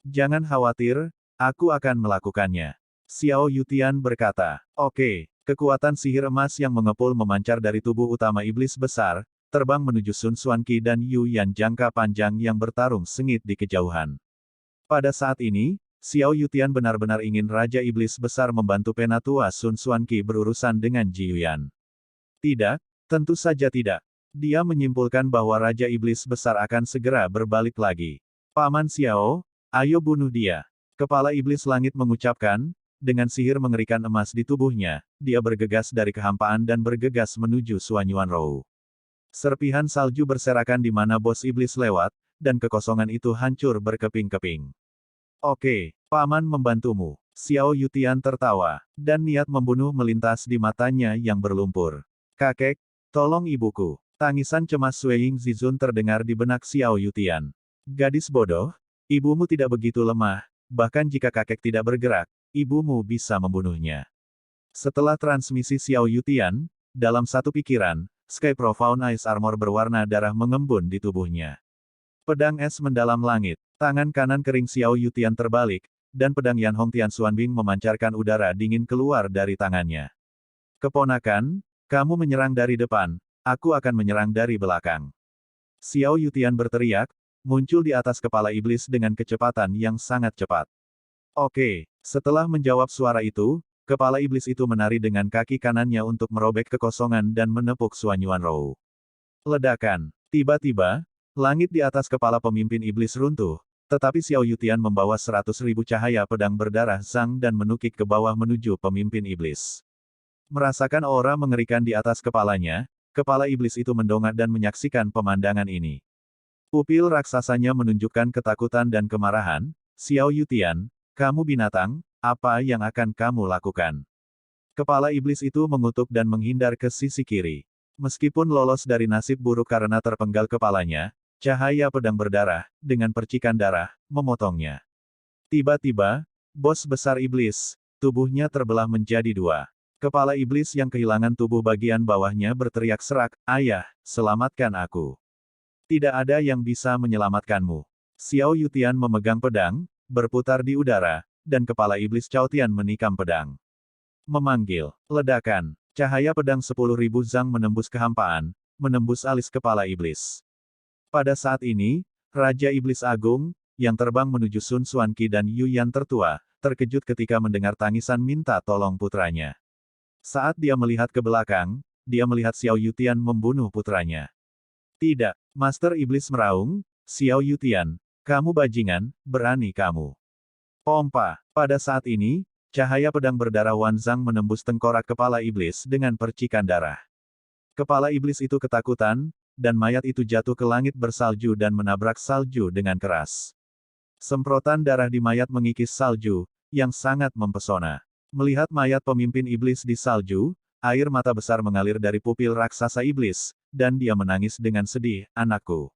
Jangan khawatir, aku akan melakukannya. Xiao Yutian berkata, oke, kekuatan sihir emas yang mengepul memancar dari tubuh utama iblis besar, terbang menuju Sun Xuanqi dan Yu Yan jangka panjang yang bertarung sengit di kejauhan. Pada saat ini, Xiao Yutian benar-benar ingin Raja Iblis Besar membantu penatua Sun Xuanqi berurusan dengan Ji Yuyan. Tidak, tentu saja tidak. Dia menyimpulkan bahwa Raja Iblis Besar akan segera berbalik lagi. Paman Xiao, ayo bunuh dia. Kepala Iblis Langit mengucapkan, dengan sihir mengerikan emas di tubuhnya, dia bergegas dari kehampaan dan bergegas menuju Suanyuanrou. Serpihan salju berserakan di mana bos iblis lewat, dan kekosongan itu hancur berkeping-keping. Oke, paman membantumu. Xiao Yutian tertawa, dan niat membunuh melintas di matanya yang berlumpur. Kakek, tolong ibuku. Tangisan cemas Sui Zizun terdengar di benak Xiao Yutian. Gadis bodoh, ibumu tidak begitu lemah, bahkan jika kakek tidak bergerak, ibumu bisa membunuhnya. Setelah transmisi Xiao Yutian, dalam satu pikiran, Sky Profound Ice Armor berwarna darah mengembun di tubuhnya. Pedang es mendalam langit, tangan kanan kering Xiao Yutian terbalik, dan pedang Yan Hong Tian Xuanbing memancarkan udara dingin keluar dari tangannya. Keponakan, kamu menyerang dari depan, aku akan menyerang dari belakang. Xiao Yutian berteriak, muncul di atas kepala iblis dengan kecepatan yang sangat cepat. Oke, setelah menjawab suara itu, kepala iblis itu menari dengan kaki kanannya untuk merobek kekosongan dan menepuk Suanyuanrou. Ledakan. Tiba-tiba, langit di atas kepala pemimpin iblis runtuh, tetapi Xiao Yutian membawa 100.000 cahaya pedang berdarah Zhang dan menukik ke bawah menuju pemimpin iblis. Merasakan aura mengerikan di atas kepalanya, kepala iblis itu mendongak dan menyaksikan pemandangan ini. Pupil raksasanya menunjukkan ketakutan dan kemarahan. Xiao Yutian, kamu binatang, apa yang akan kamu lakukan? Kepala iblis itu mengutuk dan menghindar ke sisi kiri. Meskipun lolos dari nasib buruk karena terpenggal kepalanya, cahaya pedang berdarah, dengan percikan darah, memotongnya. Tiba-tiba, bos besar iblis, tubuhnya terbelah menjadi dua. Kepala iblis yang kehilangan tubuh bagian bawahnya berteriak serak, "Ayah, selamatkan aku. Tidak ada yang bisa menyelamatkanmu." Xiao Yutian memegang pedang, berputar di udara, dan kepala iblis Cao Tian menikam pedang. Memanggil, ledakan, cahaya pedang 10.000 zang menembus kehampaan, menembus alis kepala iblis. Pada saat ini, Raja Iblis Agung, yang terbang menuju Sun Xuanqi dan Yu Yan tertua, terkejut ketika mendengar tangisan minta tolong putranya. Saat dia melihat ke belakang, dia melihat Xiao Yutian membunuh putranya. Tidak, Master Iblis meraung, "Xiao Yutian, kamu bajingan, berani kamu." Pompa. Pada saat ini, cahaya pedang berdarah Wan Zhang menembus tengkorak kepala iblis dengan percikan darah. Kepala iblis itu ketakutan, dan mayat itu jatuh ke langit bersalju dan menabrak salju dengan keras. Semprotan darah di mayat mengikis salju, yang sangat mempesona. Melihat mayat pemimpin iblis di salju, air mata besar mengalir dari pupil raksasa iblis, dan dia menangis dengan sedih, "Anakku.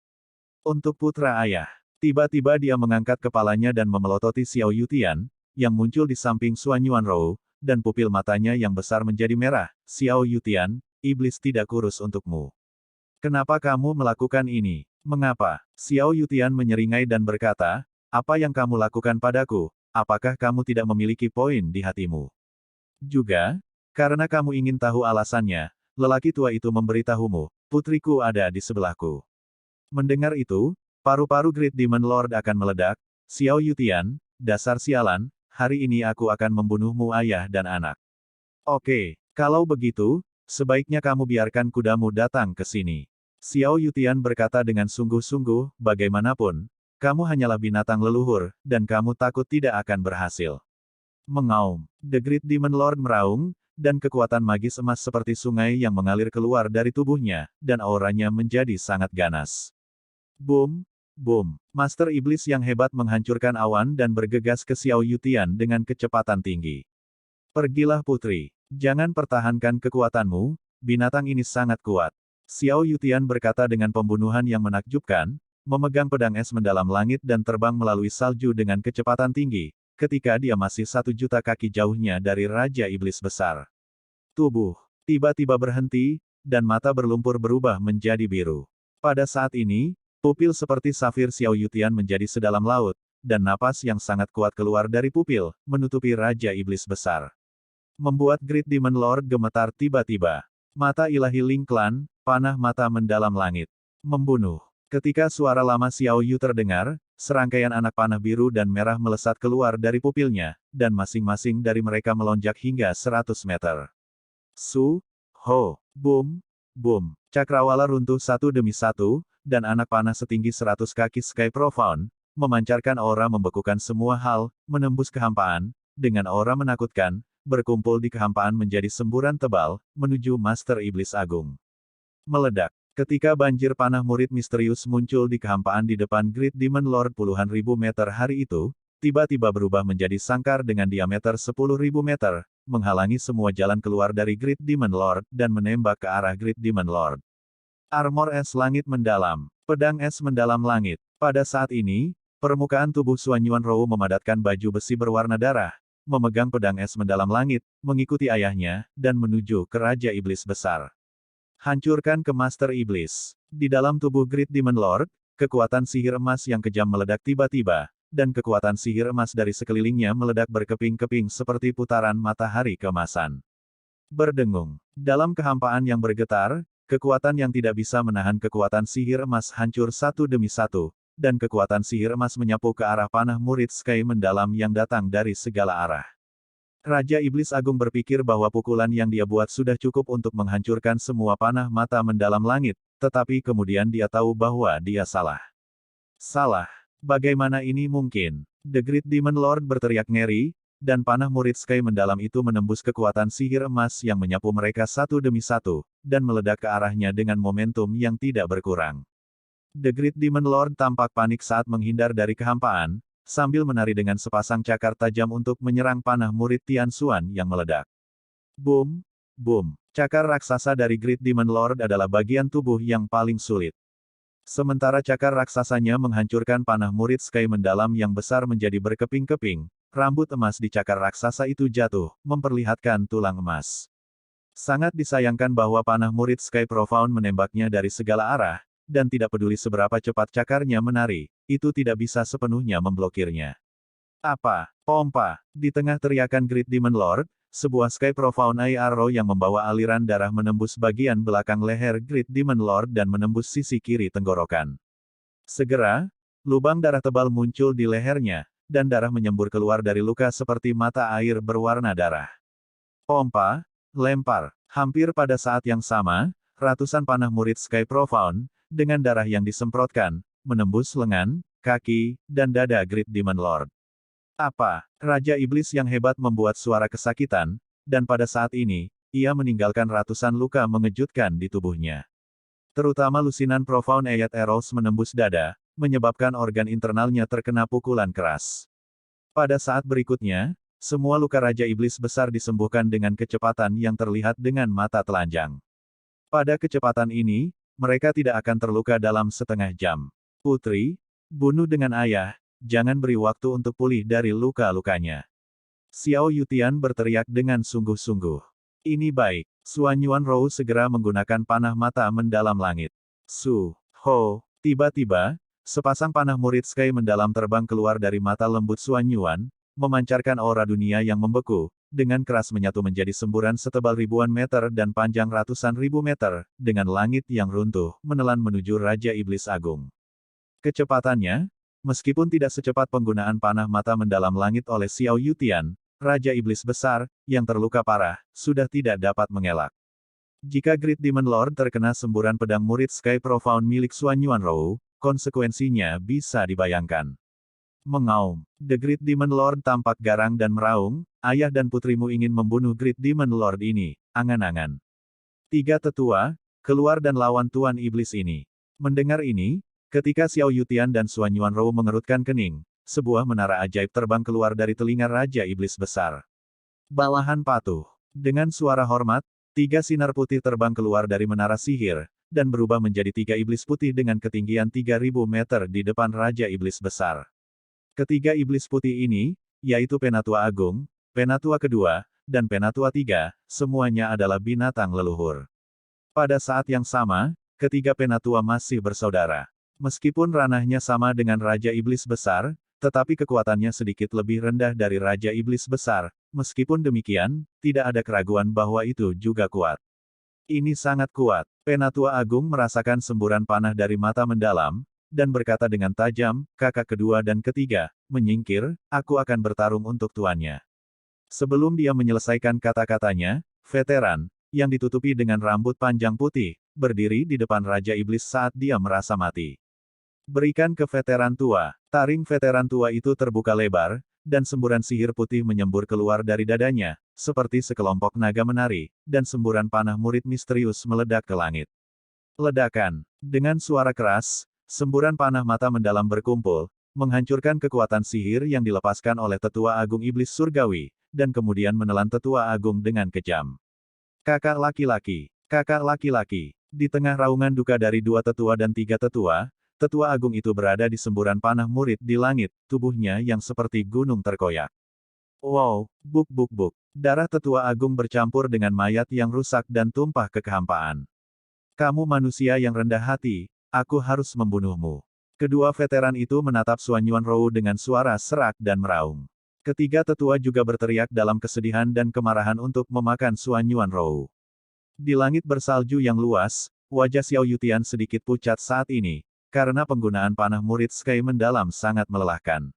Untuk putra ayah." Tiba-tiba dia mengangkat kepalanya dan memelototi Xiao Yutian, yang muncul di samping Suanyuanrou, dan pupil matanya yang besar menjadi merah. "Xiao Yutian, iblis tidak kurus untukmu. Kenapa kamu melakukan ini? Mengapa?" Xiao Yutian menyeringai dan berkata, "Apa yang kamu lakukan padaku? Apakah kamu tidak memiliki poin di hatimu? Juga, karena kamu ingin tahu alasannya, lelaki tua itu memberitahumu, putriku ada di sebelahku." Mendengar itu, paru-paru Great Demon Lord akan meledak. "Xiao Yutian, dasar sialan, hari ini aku akan membunuhmu ayah dan anak." "Oke, kalau begitu, sebaiknya kamu biarkan kudamu datang ke sini." Xiao Yutian berkata dengan sungguh-sungguh, "Bagaimanapun, kamu hanyalah binatang leluhur, dan kamu takut tidak akan berhasil." Mengaum. The Great Demon Lord meraung, dan kekuatan magis emas seperti sungai yang mengalir keluar dari tubuhnya, dan auranya menjadi sangat ganas. Boom! Boom! Master Iblis yang hebat menghancurkan awan dan bergegas ke Xiao Yutian dengan kecepatan tinggi. "Pergilah putri. Jangan pertahankan kekuatanmu, binatang ini sangat kuat." Xiao Yutian berkata dengan pembunuhan yang menakjubkan, memegang pedang es mendalam langit dan terbang melalui salju dengan kecepatan tinggi, ketika dia masih 1.000.000 kaki jauhnya dari Raja Iblis Besar. Tubuh tiba-tiba berhenti, dan mata berlumpur berubah menjadi biru. Pada saat ini, pupil seperti safir Xiao Yutian menjadi sedalam laut, dan napas yang sangat kuat keluar dari pupil, menutupi Raja Iblis Besar. Membuat Great Demon Lord gemetar tiba-tiba. Mata ilahi Ling Clan, panah mata mendalam langit. Membunuh. Ketika suara lama Xiao Yu terdengar, serangkaian anak panah biru dan merah melesat keluar dari pupilnya, dan masing-masing dari mereka melonjak hingga 100 meter. Su, Ho, Boom, Boom. Cakrawala runtuh satu demi satu, dan anak panah setinggi 100 kaki Sky Profound, memancarkan aura membekukan semua hal, menembus kehampaan, dengan aura menakutkan, berkumpul di kehampaan menjadi semburan tebal, menuju Master Iblis Agung. Meledak. Ketika banjir panah murid misterius muncul di kehampaan di depan Great Demon Lord puluhan ribu meter hari itu, tiba-tiba berubah menjadi sangkar dengan diameter 10.000 meter, menghalangi semua jalan keluar dari Great Demon Lord, dan menembak ke arah Great Demon Lord. Armor es langit mendalam. Pedang es mendalam langit. Pada saat ini, permukaan tubuh Xuan Yuanrou memadatkan baju besi berwarna darah, memegang pedang es mendalam langit, mengikuti ayahnya, dan menuju ke Raja Iblis Besar. Hancurkan ke Master Iblis. Di dalam tubuh Great Demon Lord, kekuatan sihir emas yang kejam meledak tiba-tiba, dan kekuatan sihir emas dari sekelilingnya meledak berkeping-keping seperti putaran matahari keemasan. Berdengung. Dalam kehampaan yang bergetar, kekuatan yang tidak bisa menahan kekuatan sihir emas hancur satu demi satu, dan kekuatan sihir emas menyapu ke arah panah murid Sky mendalam yang datang dari segala arah. Raja Iblis Agung berpikir bahwa pukulan yang dia buat sudah cukup untuk menghancurkan semua panah mata mendalam langit, tetapi kemudian dia tahu bahwa dia salah. Salah. Bagaimana ini mungkin? The Great Demon Lord berteriak ngeri, dan panah murid Sky mendalam itu menembus kekuatan sihir emas yang menyapu mereka satu demi satu, dan meledak ke arahnya dengan momentum yang tidak berkurang. The Great Demon Lord tampak panik saat menghindar dari kehampaan, sambil menari dengan sepasang cakar tajam untuk menyerang panah murid Tian Xuan yang meledak. Boom! Boom! Cakar raksasa dari Great Demon Lord adalah bagian tubuh yang paling sulit. Sementara cakar raksasanya menghancurkan panah murid Sky mendalam yang besar menjadi berkeping-keping, rambut emas di cakar raksasa itu jatuh, memperlihatkan tulang emas. Sangat disayangkan bahwa panah murid Sky Profound menembaknya dari segala arah, dan tidak peduli seberapa cepat cakarnya menari, itu tidak bisa sepenuhnya memblokirnya. Apa? Pompa! Di tengah teriakan Great Demon Lord, sebuah Sky Profound Arrow yang membawa aliran darah menembus bagian belakang leher Great Demon Lord dan menembus sisi kiri tenggorokan. Segera, lubang darah tebal muncul di lehernya, dan darah menyembur keluar dari luka seperti mata air berwarna darah. Pompa! Lempar! Hampir pada saat yang sama, ratusan panah murid Sky Profound, dengan darah yang disemprotkan, menembus lengan, kaki, dan dada Great Demon Lord. Apa? Raja Iblis yang hebat membuat suara kesakitan, dan pada saat ini, ia meninggalkan ratusan luka mengejutkan di tubuhnya. Terutama lusinan Profound Ayat Arrows menembus dada, menyebabkan organ internalnya terkena pukulan keras. Pada saat berikutnya, semua luka Raja Iblis Besar disembuhkan dengan kecepatan yang terlihat dengan mata telanjang. Pada kecepatan ini, mereka tidak akan terluka dalam setengah jam. Putri, bunuh dengan ayah, jangan beri waktu untuk pulih dari luka-lukanya. Xiao Yutian berteriak dengan sungguh-sungguh. Ini baik. Xuan Yuanrou segera menggunakan panah mata mendalam langit. Su, Ho, tiba-tiba, sepasang panah murid Sky mendalam terbang keluar dari mata lembut Xuan Yuan, memancarkan aura dunia yang membeku, dengan keras menyatu menjadi semburan setebal ribuan meter dan panjang ratusan ribu meter, dengan langit yang runtuh, menelan menuju Raja Iblis Agung. Kecepatannya, meskipun tidak secepat penggunaan panah mata mendalam langit oleh Xiao Yutian, Raja Iblis Besar, yang terluka parah, sudah tidak dapat mengelak. Jika Great Demon Lord terkena semburan pedang murid Sky Profound milik Xuan Yuanrou, konsekuensinya bisa dibayangkan. Mengaum. The Great Demon Lord tampak garang dan meraung, ayah dan putrimu ingin membunuh Great Demon Lord ini, angan-angan. Tiga tetua, keluar dan lawan Tuan Iblis ini. Mendengar ini, ketika Xiao Yutian dan Xuan Yuanrou mengerutkan kening, sebuah menara ajaib terbang keluar dari telinga Raja Iblis Besar. Bawahan patuh. Dengan suara hormat, tiga sinar putih terbang keluar dari menara sihir, dan berubah menjadi tiga iblis putih dengan ketinggian 3.000 meter di depan Raja Iblis Besar. Ketiga iblis putih ini, yaitu Penatua Agung, Penatua Kedua, dan Penatua Tiga, semuanya adalah binatang leluhur. Pada saat yang sama, ketiga Penatua masih bersaudara. Meskipun ranahnya sama dengan Raja Iblis Besar, tetapi kekuatannya sedikit lebih rendah dari Raja Iblis Besar, meskipun demikian, tidak ada keraguan bahwa itu juga kuat. Ini sangat kuat. Penatua Agung merasakan semburan panah dari mata mendalam, dan berkata dengan tajam, kakak kedua dan ketiga, menyingkir, aku akan bertarung untuk tuannya. Sebelum dia menyelesaikan kata-katanya, veteran, yang ditutupi dengan rambut panjang putih, berdiri di depan Raja Iblis saat dia merasa mati. Berikan ke veteran tua. Taring veteran tua itu terbuka lebar, dan semburan sihir putih menyembur keluar dari dadanya, seperti sekelompok naga menari, dan semburan panah murid misterius meledak ke langit. Ledakan. Dengan suara keras, semburan panah mata mendalam berkumpul, menghancurkan kekuatan sihir yang dilepaskan oleh Tetua Agung Iblis Surgawi, dan kemudian menelan Tetua Agung dengan kejam. Kakak laki-laki. Kakak laki-laki. Di tengah raungan duka dari dua tetua dan tiga tetua, Tetua Agung itu berada di semburan panah murid di langit, tubuhnya yang seperti gunung terkoyak. Wow, buk buk buk. Darah Tetua Agung bercampur dengan mayat yang rusak dan tumpah ke kehampaan. Kamu manusia yang rendah hati, aku harus membunuhmu. Kedua veteran itu menatap Suan Yuanrou dengan suara serak dan meraung. Ketiga tetua juga berteriak dalam kesedihan dan kemarahan untuk memakan Suan Yuanrou. Di langit bersalju yang luas, wajah Xiao Yutian sedikit pucat saat ini, karena penggunaan panah murid Sky mendalam sangat melelahkan.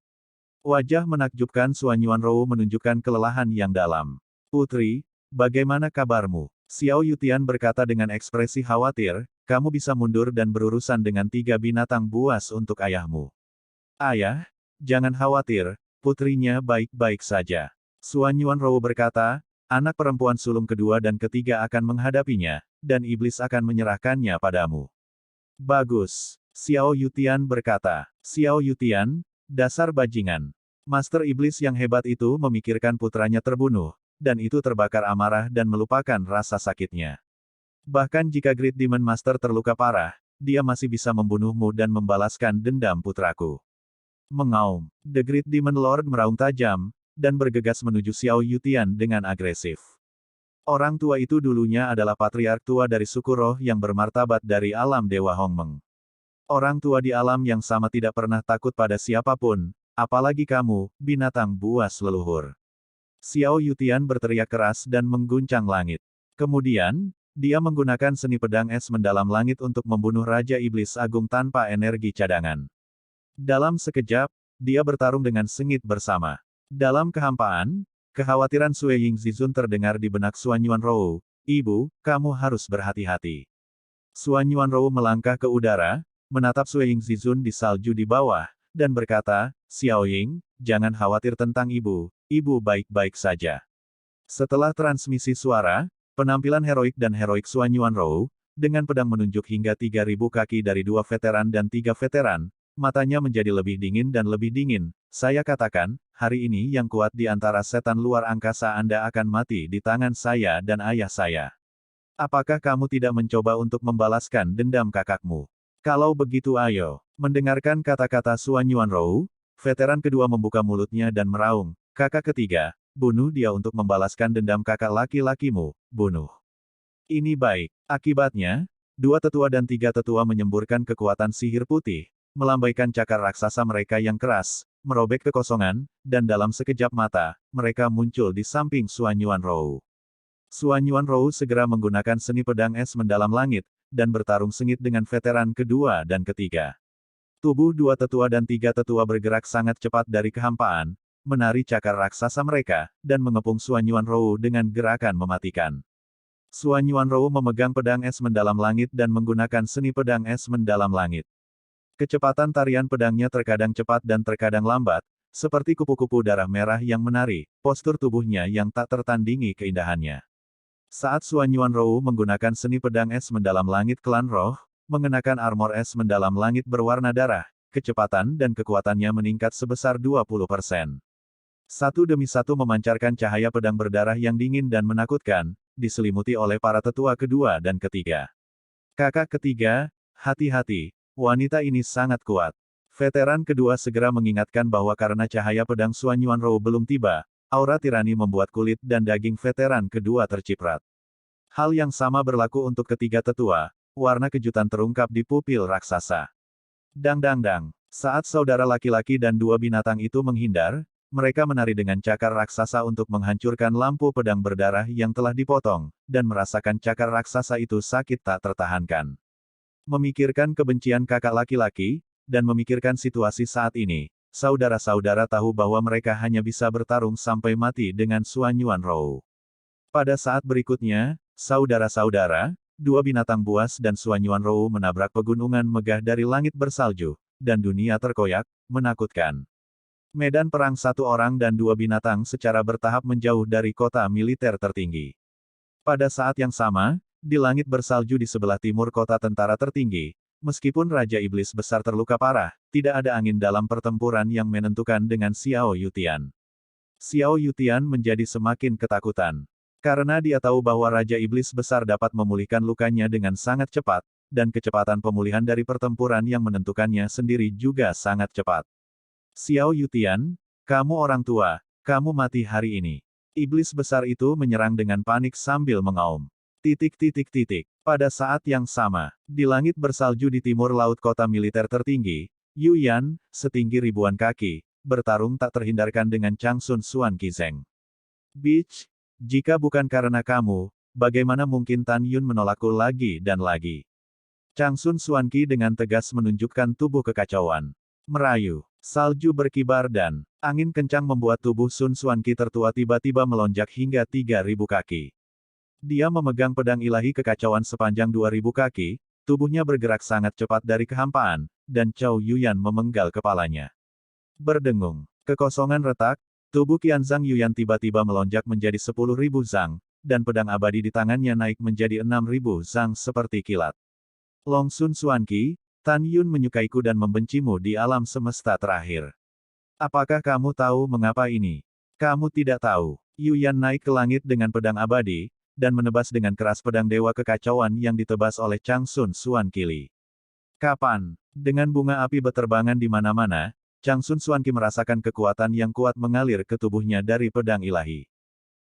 Wajah menakjubkan Suan Yuanrou menunjukkan kelelahan yang dalam. Putri, bagaimana kabarmu? Xiao Yutian berkata dengan ekspresi khawatir, kamu bisa mundur dan berurusan dengan tiga binatang buas untuk ayahmu. Ayah, jangan khawatir, putrinya baik-baik saja. Suan Yuanrou berkata, anak perempuan sulung kedua dan ketiga akan menghadapinya, dan iblis akan menyerahkannya padamu. Bagus. Xiao Yutian berkata. Xiao Yutian, dasar bajingan. Master iblis yang hebat itu memikirkan putranya terbunuh, dan itu terbakar amarah dan melupakan rasa sakitnya. Bahkan jika Great Demon Master terluka parah, dia masih bisa membunuhmu dan membalaskan dendam putraku. Mengaum. The Great Demon Lord meraung tajam, dan bergegas menuju Xiao Yutian dengan agresif. Orang tua itu dulunya adalah patriark tua dari suku roh yang bermartabat dari alam Dewa Hongmeng. Orang tua di alam yang sama tidak pernah takut pada siapapun, apalagi kamu, binatang buas leluhur. Xiao Yutian berteriak keras dan mengguncang langit. Kemudian, dia menggunakan seni pedang es mendalam langit untuk membunuh Raja Iblis Agung tanpa energi cadangan. Dalam sekejap, dia bertarung dengan sengit bersama. Dalam kehampaan, kekhawatiran Sui Yingzizun terdengar di benak Suan Yuanrou. Ibu, kamu harus berhati-hati. Suan Yuanrou melangkah ke udara, menatap Sui Yingzizun di salju di bawah, dan berkata, Xiao Ying, jangan khawatir tentang ibu baik-baik saja. Setelah transmisi suara, penampilan heroik dan heroik Suan Yuanrou, dengan pedang menunjuk hingga 3.000 kaki dari dua veteran dan tiga veteran, matanya menjadi lebih dingin dan lebih dingin. Saya katakan, hari ini yang kuat di antara setan luar angkasa Anda akan mati di tangan saya dan ayah saya. Apakah kamu tidak mencoba untuk membalaskan dendam kakakmu? Kalau begitu ayo. Mendengarkan kata-kata Suan Yuanrou, veteran kedua membuka mulutnya dan meraung, kakak ketiga, bunuh dia untuk membalaskan dendam kakak laki-lakimu, bunuh. Ini baik. Akibatnya, dua tetua dan tiga tetua menyemburkan kekuatan sihir putih, melambaikan cakar raksasa mereka yang keras, merobek kekosongan, dan dalam sekejap mata, mereka muncul di samping Suan Yuanrou. Suan Yuanrou segera menggunakan seni pedang es mendalam langit, dan bertarung sengit dengan veteran kedua dan ketiga. Tubuh dua tetua dan tiga tetua bergerak sangat cepat dari kehampaan, menari cakar raksasa mereka, dan mengepung Suan Yuanrou dengan gerakan mematikan. Suan Yuanrou memegang pedang es mendalam langit dan menggunakan seni pedang es mendalam langit. Kecepatan tarian pedangnya terkadang cepat dan terkadang lambat, seperti kupu-kupu darah merah yang menari, postur tubuhnya yang tak tertandingi keindahannya. Saat Suan Yuanrou menggunakan seni pedang es mendalam langit klan roh, mengenakan armor es mendalam langit berwarna darah, kecepatan dan kekuatannya meningkat sebesar 20%. Satu demi satu memancarkan cahaya pedang berdarah yang dingin dan menakutkan, diselimuti oleh para tetua kedua dan ketiga. Kakak ketiga, hati-hati. Wanita ini sangat kuat. Veteran kedua segera mengingatkan bahwa karena cahaya pedang Suan Yuanrou belum tiba, aura tirani membuat kulit dan daging veteran kedua terciprat. Hal yang sama berlaku untuk ketiga tetua, warna kejutan terungkap di pupil raksasa. Dang dang dang. Saat saudara laki-laki dan dua binatang itu menghindar, mereka menari dengan cakar raksasa untuk menghancurkan lampu pedang berdarah yang telah dipotong, dan merasakan cakar raksasa itu sakit tak tertahankan. Memikirkan kebencian kakak laki-laki, dan memikirkan situasi saat ini, saudara-saudara tahu bahwa mereka hanya bisa bertarung sampai mati dengan Suan Yuanrou. Pada saat berikutnya, saudara-saudara, dua binatang buas dan Suan Yuanrou menabrak pegunungan megah dari langit bersalju, dan dunia terkoyak, menakutkan. Medan perang satu orang dan dua binatang secara bertahap menjauh dari kota militer tertinggi. Pada saat yang sama, di langit bersalju di sebelah timur kota tentara tertinggi, meskipun Raja Iblis Besar terluka parah, tidak ada angin dalam pertempuran yang menentukan dengan Xiao Yutian. Xiao Yutian menjadi semakin ketakutan. Karena dia tahu bahwa Raja Iblis Besar dapat memulihkan lukanya dengan sangat cepat, dan kecepatan pemulihan dari pertempuran yang menentukannya sendiri juga sangat cepat. Xiao Yutian, kamu orang tua, kamu mati hari ini. Iblis besar itu menyerang dengan panik sambil mengaum. Pada saat yang sama, di langit bersalju di timur laut kota militer tertinggi, Yu Yan, setinggi ribuan kaki, bertarung tak terhindarkan dengan Changsun Xuan Qizeng. Bitch, jika bukan karena kamu, bagaimana mungkin Tan Yun menolakku lagi dan lagi? Changsun Xuan Qi dengan tegas menunjukkan tubuh kekacauan. Merayu. Salju berkibar dan angin kencang membuat tubuh Sun Xuanqi tertua tiba-tiba melonjak hingga 3.000 kaki. Dia memegang pedang ilahi kekacauan sepanjang 2.000 kaki, tubuhnya bergerak sangat cepat dari kehampaan, dan Chow Yuyan memenggal kepalanya. Berdengung. Kekosongan retak, tubuh Qianzhang Yuyan tiba-tiba melonjak menjadi 10.000 zang, dan pedang abadi di tangannya naik menjadi 6.000 zang seperti kilat. Long Sun Xuanqi, Tan Yun menyukaiku dan membencimu di alam semesta terakhir. Apakah kamu tahu mengapa ini? Kamu tidak tahu. Yu Yan naik ke langit dengan pedang abadi, dan menebas dengan keras pedang dewa kekacauan yang ditebas oleh Changsun Xuan Qi. Kapan? Dengan bunga api beterbangan di mana-mana, Changsun Xuan Qi merasakan kekuatan yang kuat mengalir ke tubuhnya dari pedang ilahi.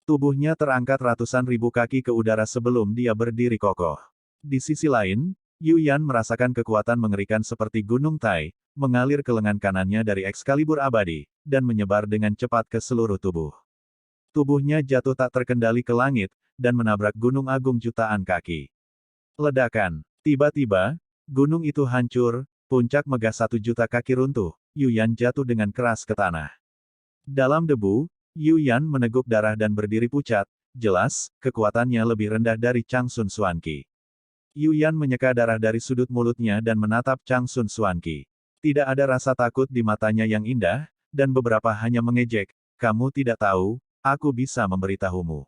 Tubuhnya terangkat ratusan ribu kaki ke udara sebelum dia berdiri kokoh. Di sisi lain, Yu Yan merasakan kekuatan mengerikan seperti gunung Tai, mengalir ke lengan kanannya dari Excalibur abadi, dan menyebar dengan cepat ke seluruh tubuh. Tubuhnya jatuh tak terkendali ke langit, dan menabrak gunung agung jutaan kaki. Ledakan. Tiba-tiba, gunung itu hancur, puncak megah 1.000.000 kaki runtuh, Yu Yan jatuh dengan keras ke tanah. Dalam debu, Yu Yan meneguk darah dan berdiri pucat, jelas, kekuatannya lebih rendah dari Changsun Xuanqi. Yu Yan menyeka darah dari sudut mulutnya dan menatap Changsun Xuanqi. Tidak ada rasa takut di matanya yang indah, dan beberapa hanya mengejek, kamu tidak tahu, aku bisa memberitahumu.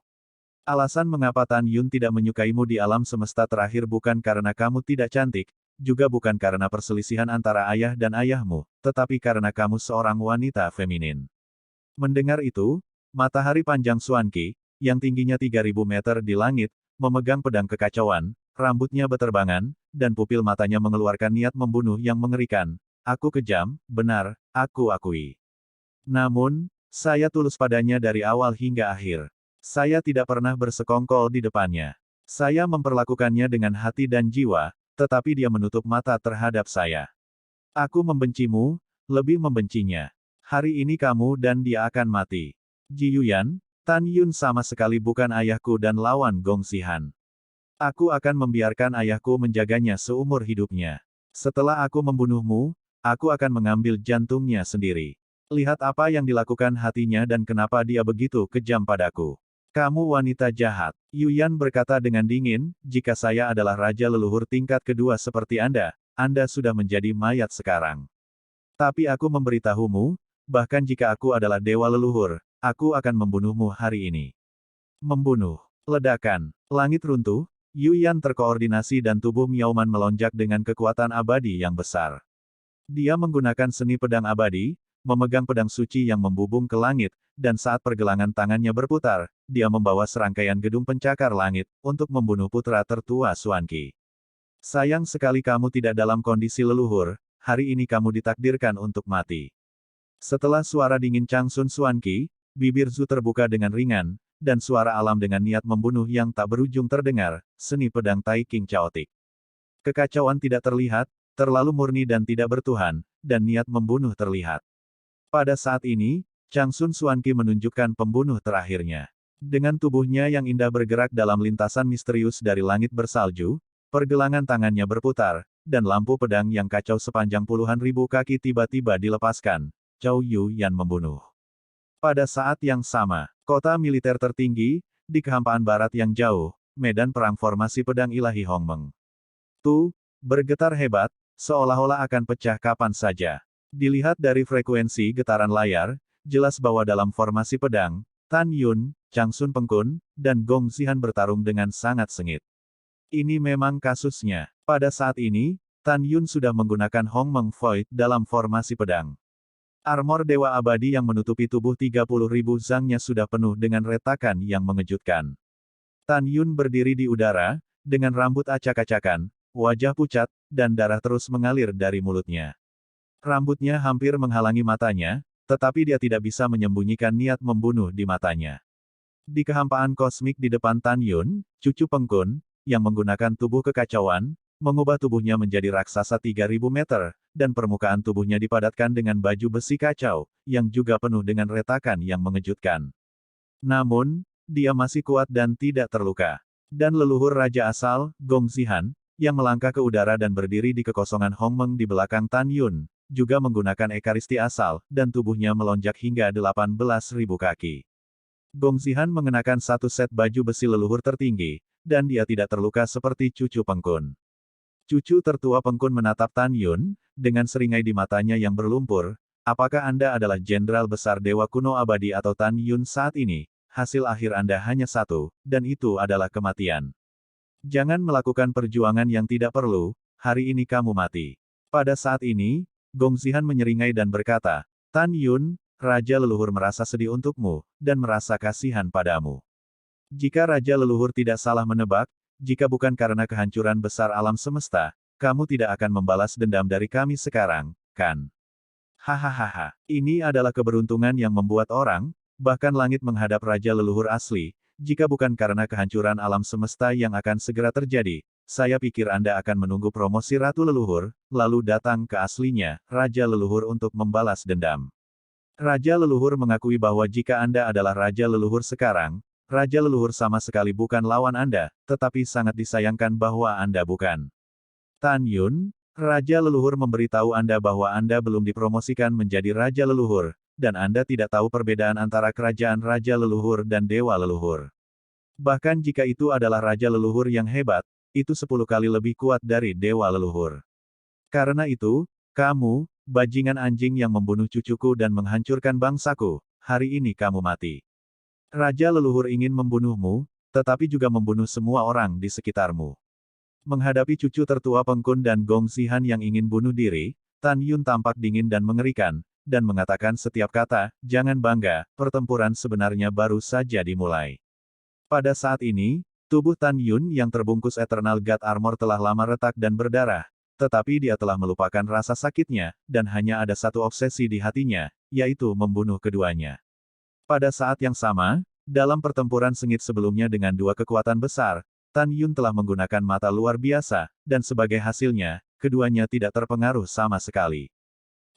Alasan mengapa Tan Yun tidak menyukaimu di alam semesta terakhir bukan karena kamu tidak cantik, juga bukan karena perselisihan antara ayah dan ayahmu, tetapi karena kamu seorang wanita feminin. Mendengar itu, matahari panjang Xuanqi, yang tingginya 3.000 meter di langit, memegang pedang kekacauan, rambutnya beterbangan, dan pupil matanya mengeluarkan niat membunuh yang mengerikan. Aku kejam, benar, aku akui. Namun, saya tulus padanya dari awal hingga akhir. Saya tidak pernah bersekongkol di depannya. Saya memperlakukannya dengan hati dan jiwa, tetapi dia menutup mata terhadap saya. Aku membencimu, lebih membencinya. Hari ini kamu dan dia akan mati. Ji Yuyan, Tan Yun sama sekali bukan ayahku dan lawan Gong Xihan. Aku akan membiarkan ayahku menjaganya seumur hidupnya. Setelah aku membunuhmu, aku akan mengambil jantungnya sendiri. Lihat apa yang dilakukan hatinya dan kenapa dia begitu kejam padaku. Kamu wanita jahat. Yu Yan berkata dengan dingin, jika saya adalah raja leluhur tingkat kedua seperti Anda sudah menjadi mayat sekarang. Tapi aku memberitahumu, bahkan jika aku adalah dewa leluhur, aku akan membunuhmu hari ini. Membunuh. Ledakan. Langit runtuh. Yu Yan terkoordinasi dan tubuh Miaoman melonjak dengan kekuatan abadi yang besar. Dia menggunakan seni pedang abadi, memegang pedang suci yang membubung ke langit, dan saat pergelangan tangannya berputar, dia membawa serangkaian gedung pencakar langit, untuk membunuh putra tertua Xuanqi. Sayang sekali kamu tidak dalam kondisi leluhur, hari ini kamu ditakdirkan untuk mati. Setelah suara dingin Changsun Xuanqi, bibir Zhu terbuka dengan ringan, dan suara alam dengan niat membunuh yang tak berujung terdengar, seni pedang Tai King Chaotic. Kekacauan tidak terlihat, terlalu murni dan tidak bertuhan, dan niat membunuh terlihat. Pada saat ini, Changsun Xuanqi menunjukkan pembunuh terakhirnya. Dengan tubuhnya yang indah bergerak dalam lintasan misterius dari langit bersalju, pergelangan tangannya berputar, dan lampu pedang yang kacau sepanjang puluhan ribu kaki tiba-tiba dilepaskan. Chow Yu Yan membunuh. Pada saat yang sama, kota militer tertinggi, di kehampaan barat yang jauh, medan perang formasi pedang ilahi Hongmeng. Bergetar hebat, seolah-olah akan pecah kapan saja. Dilihat dari frekuensi getaran layar, jelas bahwa dalam formasi pedang, Tan Yun, Changsun Pengkun, dan Gong Zihan bertarung dengan sangat sengit. Ini memang kasusnya. Pada saat ini, Tan Yun sudah menggunakan Hong Meng Void dalam formasi pedang. Armor Dewa Abadi yang menutupi tubuh 30.000 zangnya sudah penuh dengan retakan yang mengejutkan. Tan Yun berdiri di udara, dengan rambut acak-acakan, wajah pucat, dan darah terus mengalir dari mulutnya. Rambutnya hampir menghalangi matanya, tetapi dia tidak bisa menyembunyikan niat membunuh di matanya. Di kehampaan kosmik di depan Tan Yun, cucu Pengkun, yang menggunakan tubuh kekacauan, mengubah tubuhnya menjadi raksasa 3000 meter, dan permukaan tubuhnya dipadatkan dengan baju besi kacau, yang juga penuh dengan retakan yang mengejutkan. Namun, dia masih kuat dan tidak terluka. Dan leluhur Raja Asal, Gong Zihan, yang melangkah ke udara dan berdiri di kekosongan Hong Meng di belakang Tan Yun, juga menggunakan ekaristi asal, dan tubuhnya melonjak hingga 18.000 kaki. Gong Zihan mengenakan satu set baju besi leluhur tertinggi, dan dia tidak terluka seperti cucu Pengkun. Cucu tertua Pengkun menatap Tan Yun, dengan seringai di matanya yang berlumpur, apakah Anda adalah Jenderal Besar Dewa Kuno Abadi atau Tan Yun saat ini? Hasil akhir Anda hanya satu, dan itu adalah kematian. Jangan melakukan perjuangan yang tidak perlu, hari ini kamu mati. Pada saat ini, Gong Zihan menyeringai dan berkata, Tan Yun, Raja Leluhur merasa sedih untukmu, dan merasa kasihan padamu. Jika Raja Leluhur tidak salah menebak, jika bukan karena kehancuran besar alam semesta, kamu tidak akan membalas dendam dari kami sekarang, kan? Hahaha, ini adalah keberuntungan yang membuat orang, bahkan langit menghadap Raja Leluhur asli, jika bukan karena kehancuran alam semesta yang akan segera terjadi. Saya pikir Anda akan menunggu promosi Ratu Leluhur, lalu datang ke aslinya, Raja Leluhur untuk membalas dendam. Raja Leluhur mengakui bahwa jika Anda adalah Raja Leluhur sekarang, Raja Leluhur sama sekali bukan lawan Anda, tetapi sangat disayangkan bahwa Anda bukan. Tan Yun, Raja Leluhur memberitahu Anda bahwa Anda belum dipromosikan menjadi Raja Leluhur, dan Anda tidak tahu perbedaan antara kerajaan Raja Leluhur dan Dewa Leluhur. Bahkan jika itu adalah Raja Leluhur yang hebat, itu 10 kali lebih kuat dari Dewa Leluhur. Karena itu, kamu, bajingan anjing yang membunuh cucuku dan menghancurkan bangsaku, hari ini kamu mati. Raja Leluhur ingin membunuhmu, tetapi juga membunuh semua orang di sekitarmu. Menghadapi cucu tertua Pengkun dan Gong Zihan yang ingin bunuh diri, Tan Yun tampak dingin dan mengerikan, dan mengatakan setiap kata, jangan bangga, pertempuran sebenarnya baru saja dimulai. Pada saat ini, tubuh Tan Yun yang terbungkus Eternal God Armor telah lama retak dan berdarah, tetapi dia telah melupakan rasa sakitnya, dan hanya ada satu obsesi di hatinya, yaitu membunuh keduanya. Pada saat yang sama, dalam pertempuran sengit sebelumnya dengan dua kekuatan besar, Tan Yun telah menggunakan mata luar biasa, dan sebagai hasilnya, keduanya tidak terpengaruh sama sekali.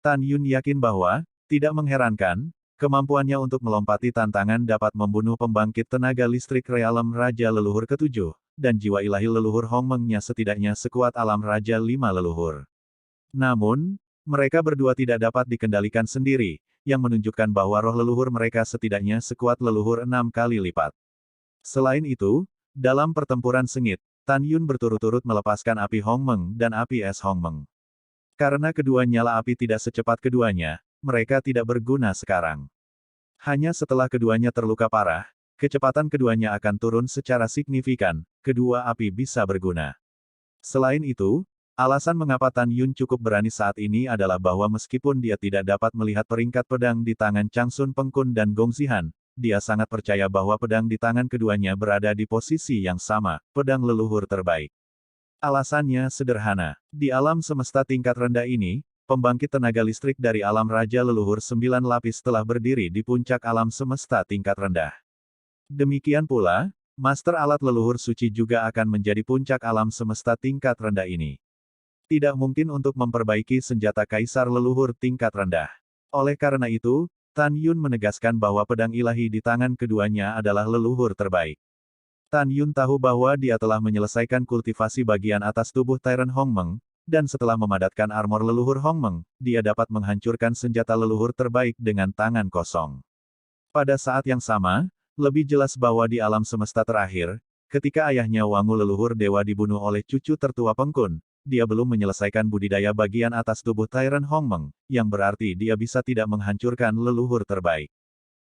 Tan Yun yakin bahwa, tidak mengherankan, kemampuannya untuk melompati tantangan dapat membunuh pembangkit tenaga listrik realem Raja Leluhur ke-7, dan jiwa ilahi leluhur Hong Meng-nya setidaknya sekuat alam Raja 5 leluhur. Namun, mereka berdua tidak dapat dikendalikan sendiri, yang menunjukkan bahwa roh leluhur mereka setidaknya sekuat leluhur 6 kali lipat. Selain itu, dalam pertempuran sengit, Tan Yun berturut-turut melepaskan api Hong Meng dan api es Hong Meng. Karena kedua nyala api tidak secepat keduanya, mereka tidak berguna sekarang. Hanya setelah keduanya terluka parah, kecepatan keduanya akan turun secara signifikan, kedua api bisa berguna. Selain itu, alasan mengapa Tan Yun cukup berani saat ini adalah bahwa meskipun dia tidak dapat melihat peringkat pedang di tangan Changsun Pengkun dan Gong Zihan, dia sangat percaya bahwa pedang di tangan keduanya berada di posisi yang sama, pedang leluhur terbaik. Alasannya sederhana. Di alam semesta tingkat rendah ini, pembangkit tenaga listrik dari alam Raja Leluhur 9 lapis telah berdiri di puncak alam semesta tingkat rendah. Demikian pula, Master Alat Leluhur Suci juga akan menjadi puncak alam semesta tingkat rendah ini. Tidak mungkin untuk memperbaiki senjata Kaisar Leluhur tingkat rendah. Oleh karena itu, Tan Yun menegaskan bahwa pedang ilahi di tangan keduanya adalah leluhur terbaik. Tan Yun tahu bahwa dia telah menyelesaikan kultivasi bagian atas tubuh Tyrant Hong Meng, dan setelah memadatkan armor leluhur Hong Meng, dia dapat menghancurkan senjata leluhur terbaik dengan tangan kosong. Pada saat yang sama, lebih jelas bahwa di alam semesta terakhir, ketika ayahnya Wangu leluhur dewa dibunuh oleh cucu tertua Pengkun, dia belum menyelesaikan budidaya bagian atas tubuh Tyrant Hongmeng, yang berarti dia bisa tidak menghancurkan leluhur terbaik.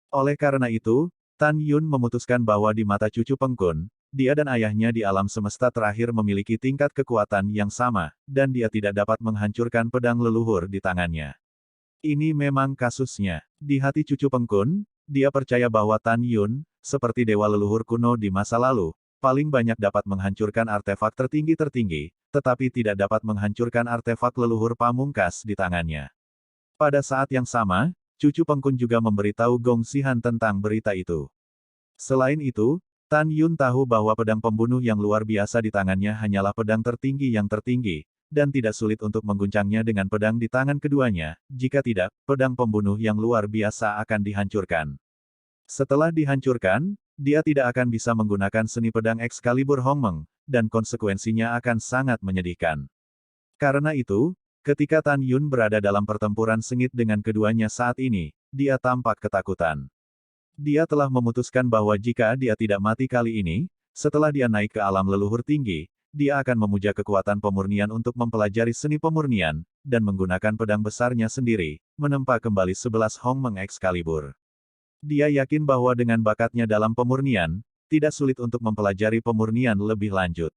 Oleh karena itu, Tan Yun memutuskan bahwa di mata cucu Pengkun, dia dan ayahnya di alam semesta terakhir memiliki tingkat kekuatan yang sama, dan dia tidak dapat menghancurkan pedang leluhur di tangannya. Ini memang kasusnya. Di hati cucu Pengkun, dia percaya bahwa Tan Yun, seperti dewa leluhur kuno di masa lalu, paling banyak dapat menghancurkan artefak tertinggi-tertinggi, tetapi tidak dapat menghancurkan artefak leluhur pamungkas di tangannya. Pada saat yang sama, cucu Pengkun juga memberitahu Gong Xihan tentang berita itu. Selain itu, Tan Yun tahu bahwa pedang pembunuh yang luar biasa di tangannya hanyalah pedang tertinggi yang tertinggi, dan tidak sulit untuk mengguncangnya dengan pedang di tangan keduanya, jika tidak, pedang pembunuh yang luar biasa akan dihancurkan. Setelah dihancurkan, dia tidak akan bisa menggunakan seni pedang Excalibur Hongmeng, dan konsekuensinya akan sangat menyedihkan. Karena itu, ketika Tan Yun berada dalam pertempuran sengit dengan keduanya saat ini, dia tampak ketakutan. Dia telah memutuskan bahwa jika dia tidak mati kali ini, setelah dia naik ke alam leluhur tinggi, dia akan memuja kekuatan pemurnian untuk mempelajari seni pemurnian, dan menggunakan pedang besarnya sendiri, menempa kembali 11 Hongmeng Excalibur. Dia yakin bahwa dengan bakatnya dalam pemurnian, tidak sulit untuk mempelajari pemurnian lebih lanjut.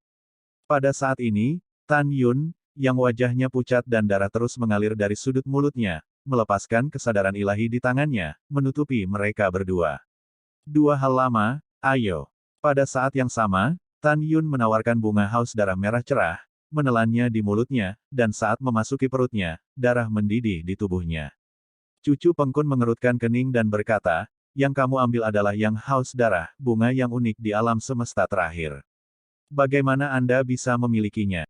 Pada saat ini, Tan Yun, yang wajahnya pucat dan darah terus mengalir dari sudut mulutnya, melepaskan kesadaran ilahi di tangannya, menutupi mereka berdua. Dua hal lama, ayo. Pada saat yang sama, Tan Yun menawarkan bunga haus darah merah cerah, menelannya di mulutnya, dan saat memasuki perutnya, darah mendidih di tubuhnya. Cucu Pengkun mengerutkan kening dan berkata, yang kamu ambil adalah yang haus darah, bunga yang unik di alam semesta terakhir. Bagaimana Anda bisa memilikinya?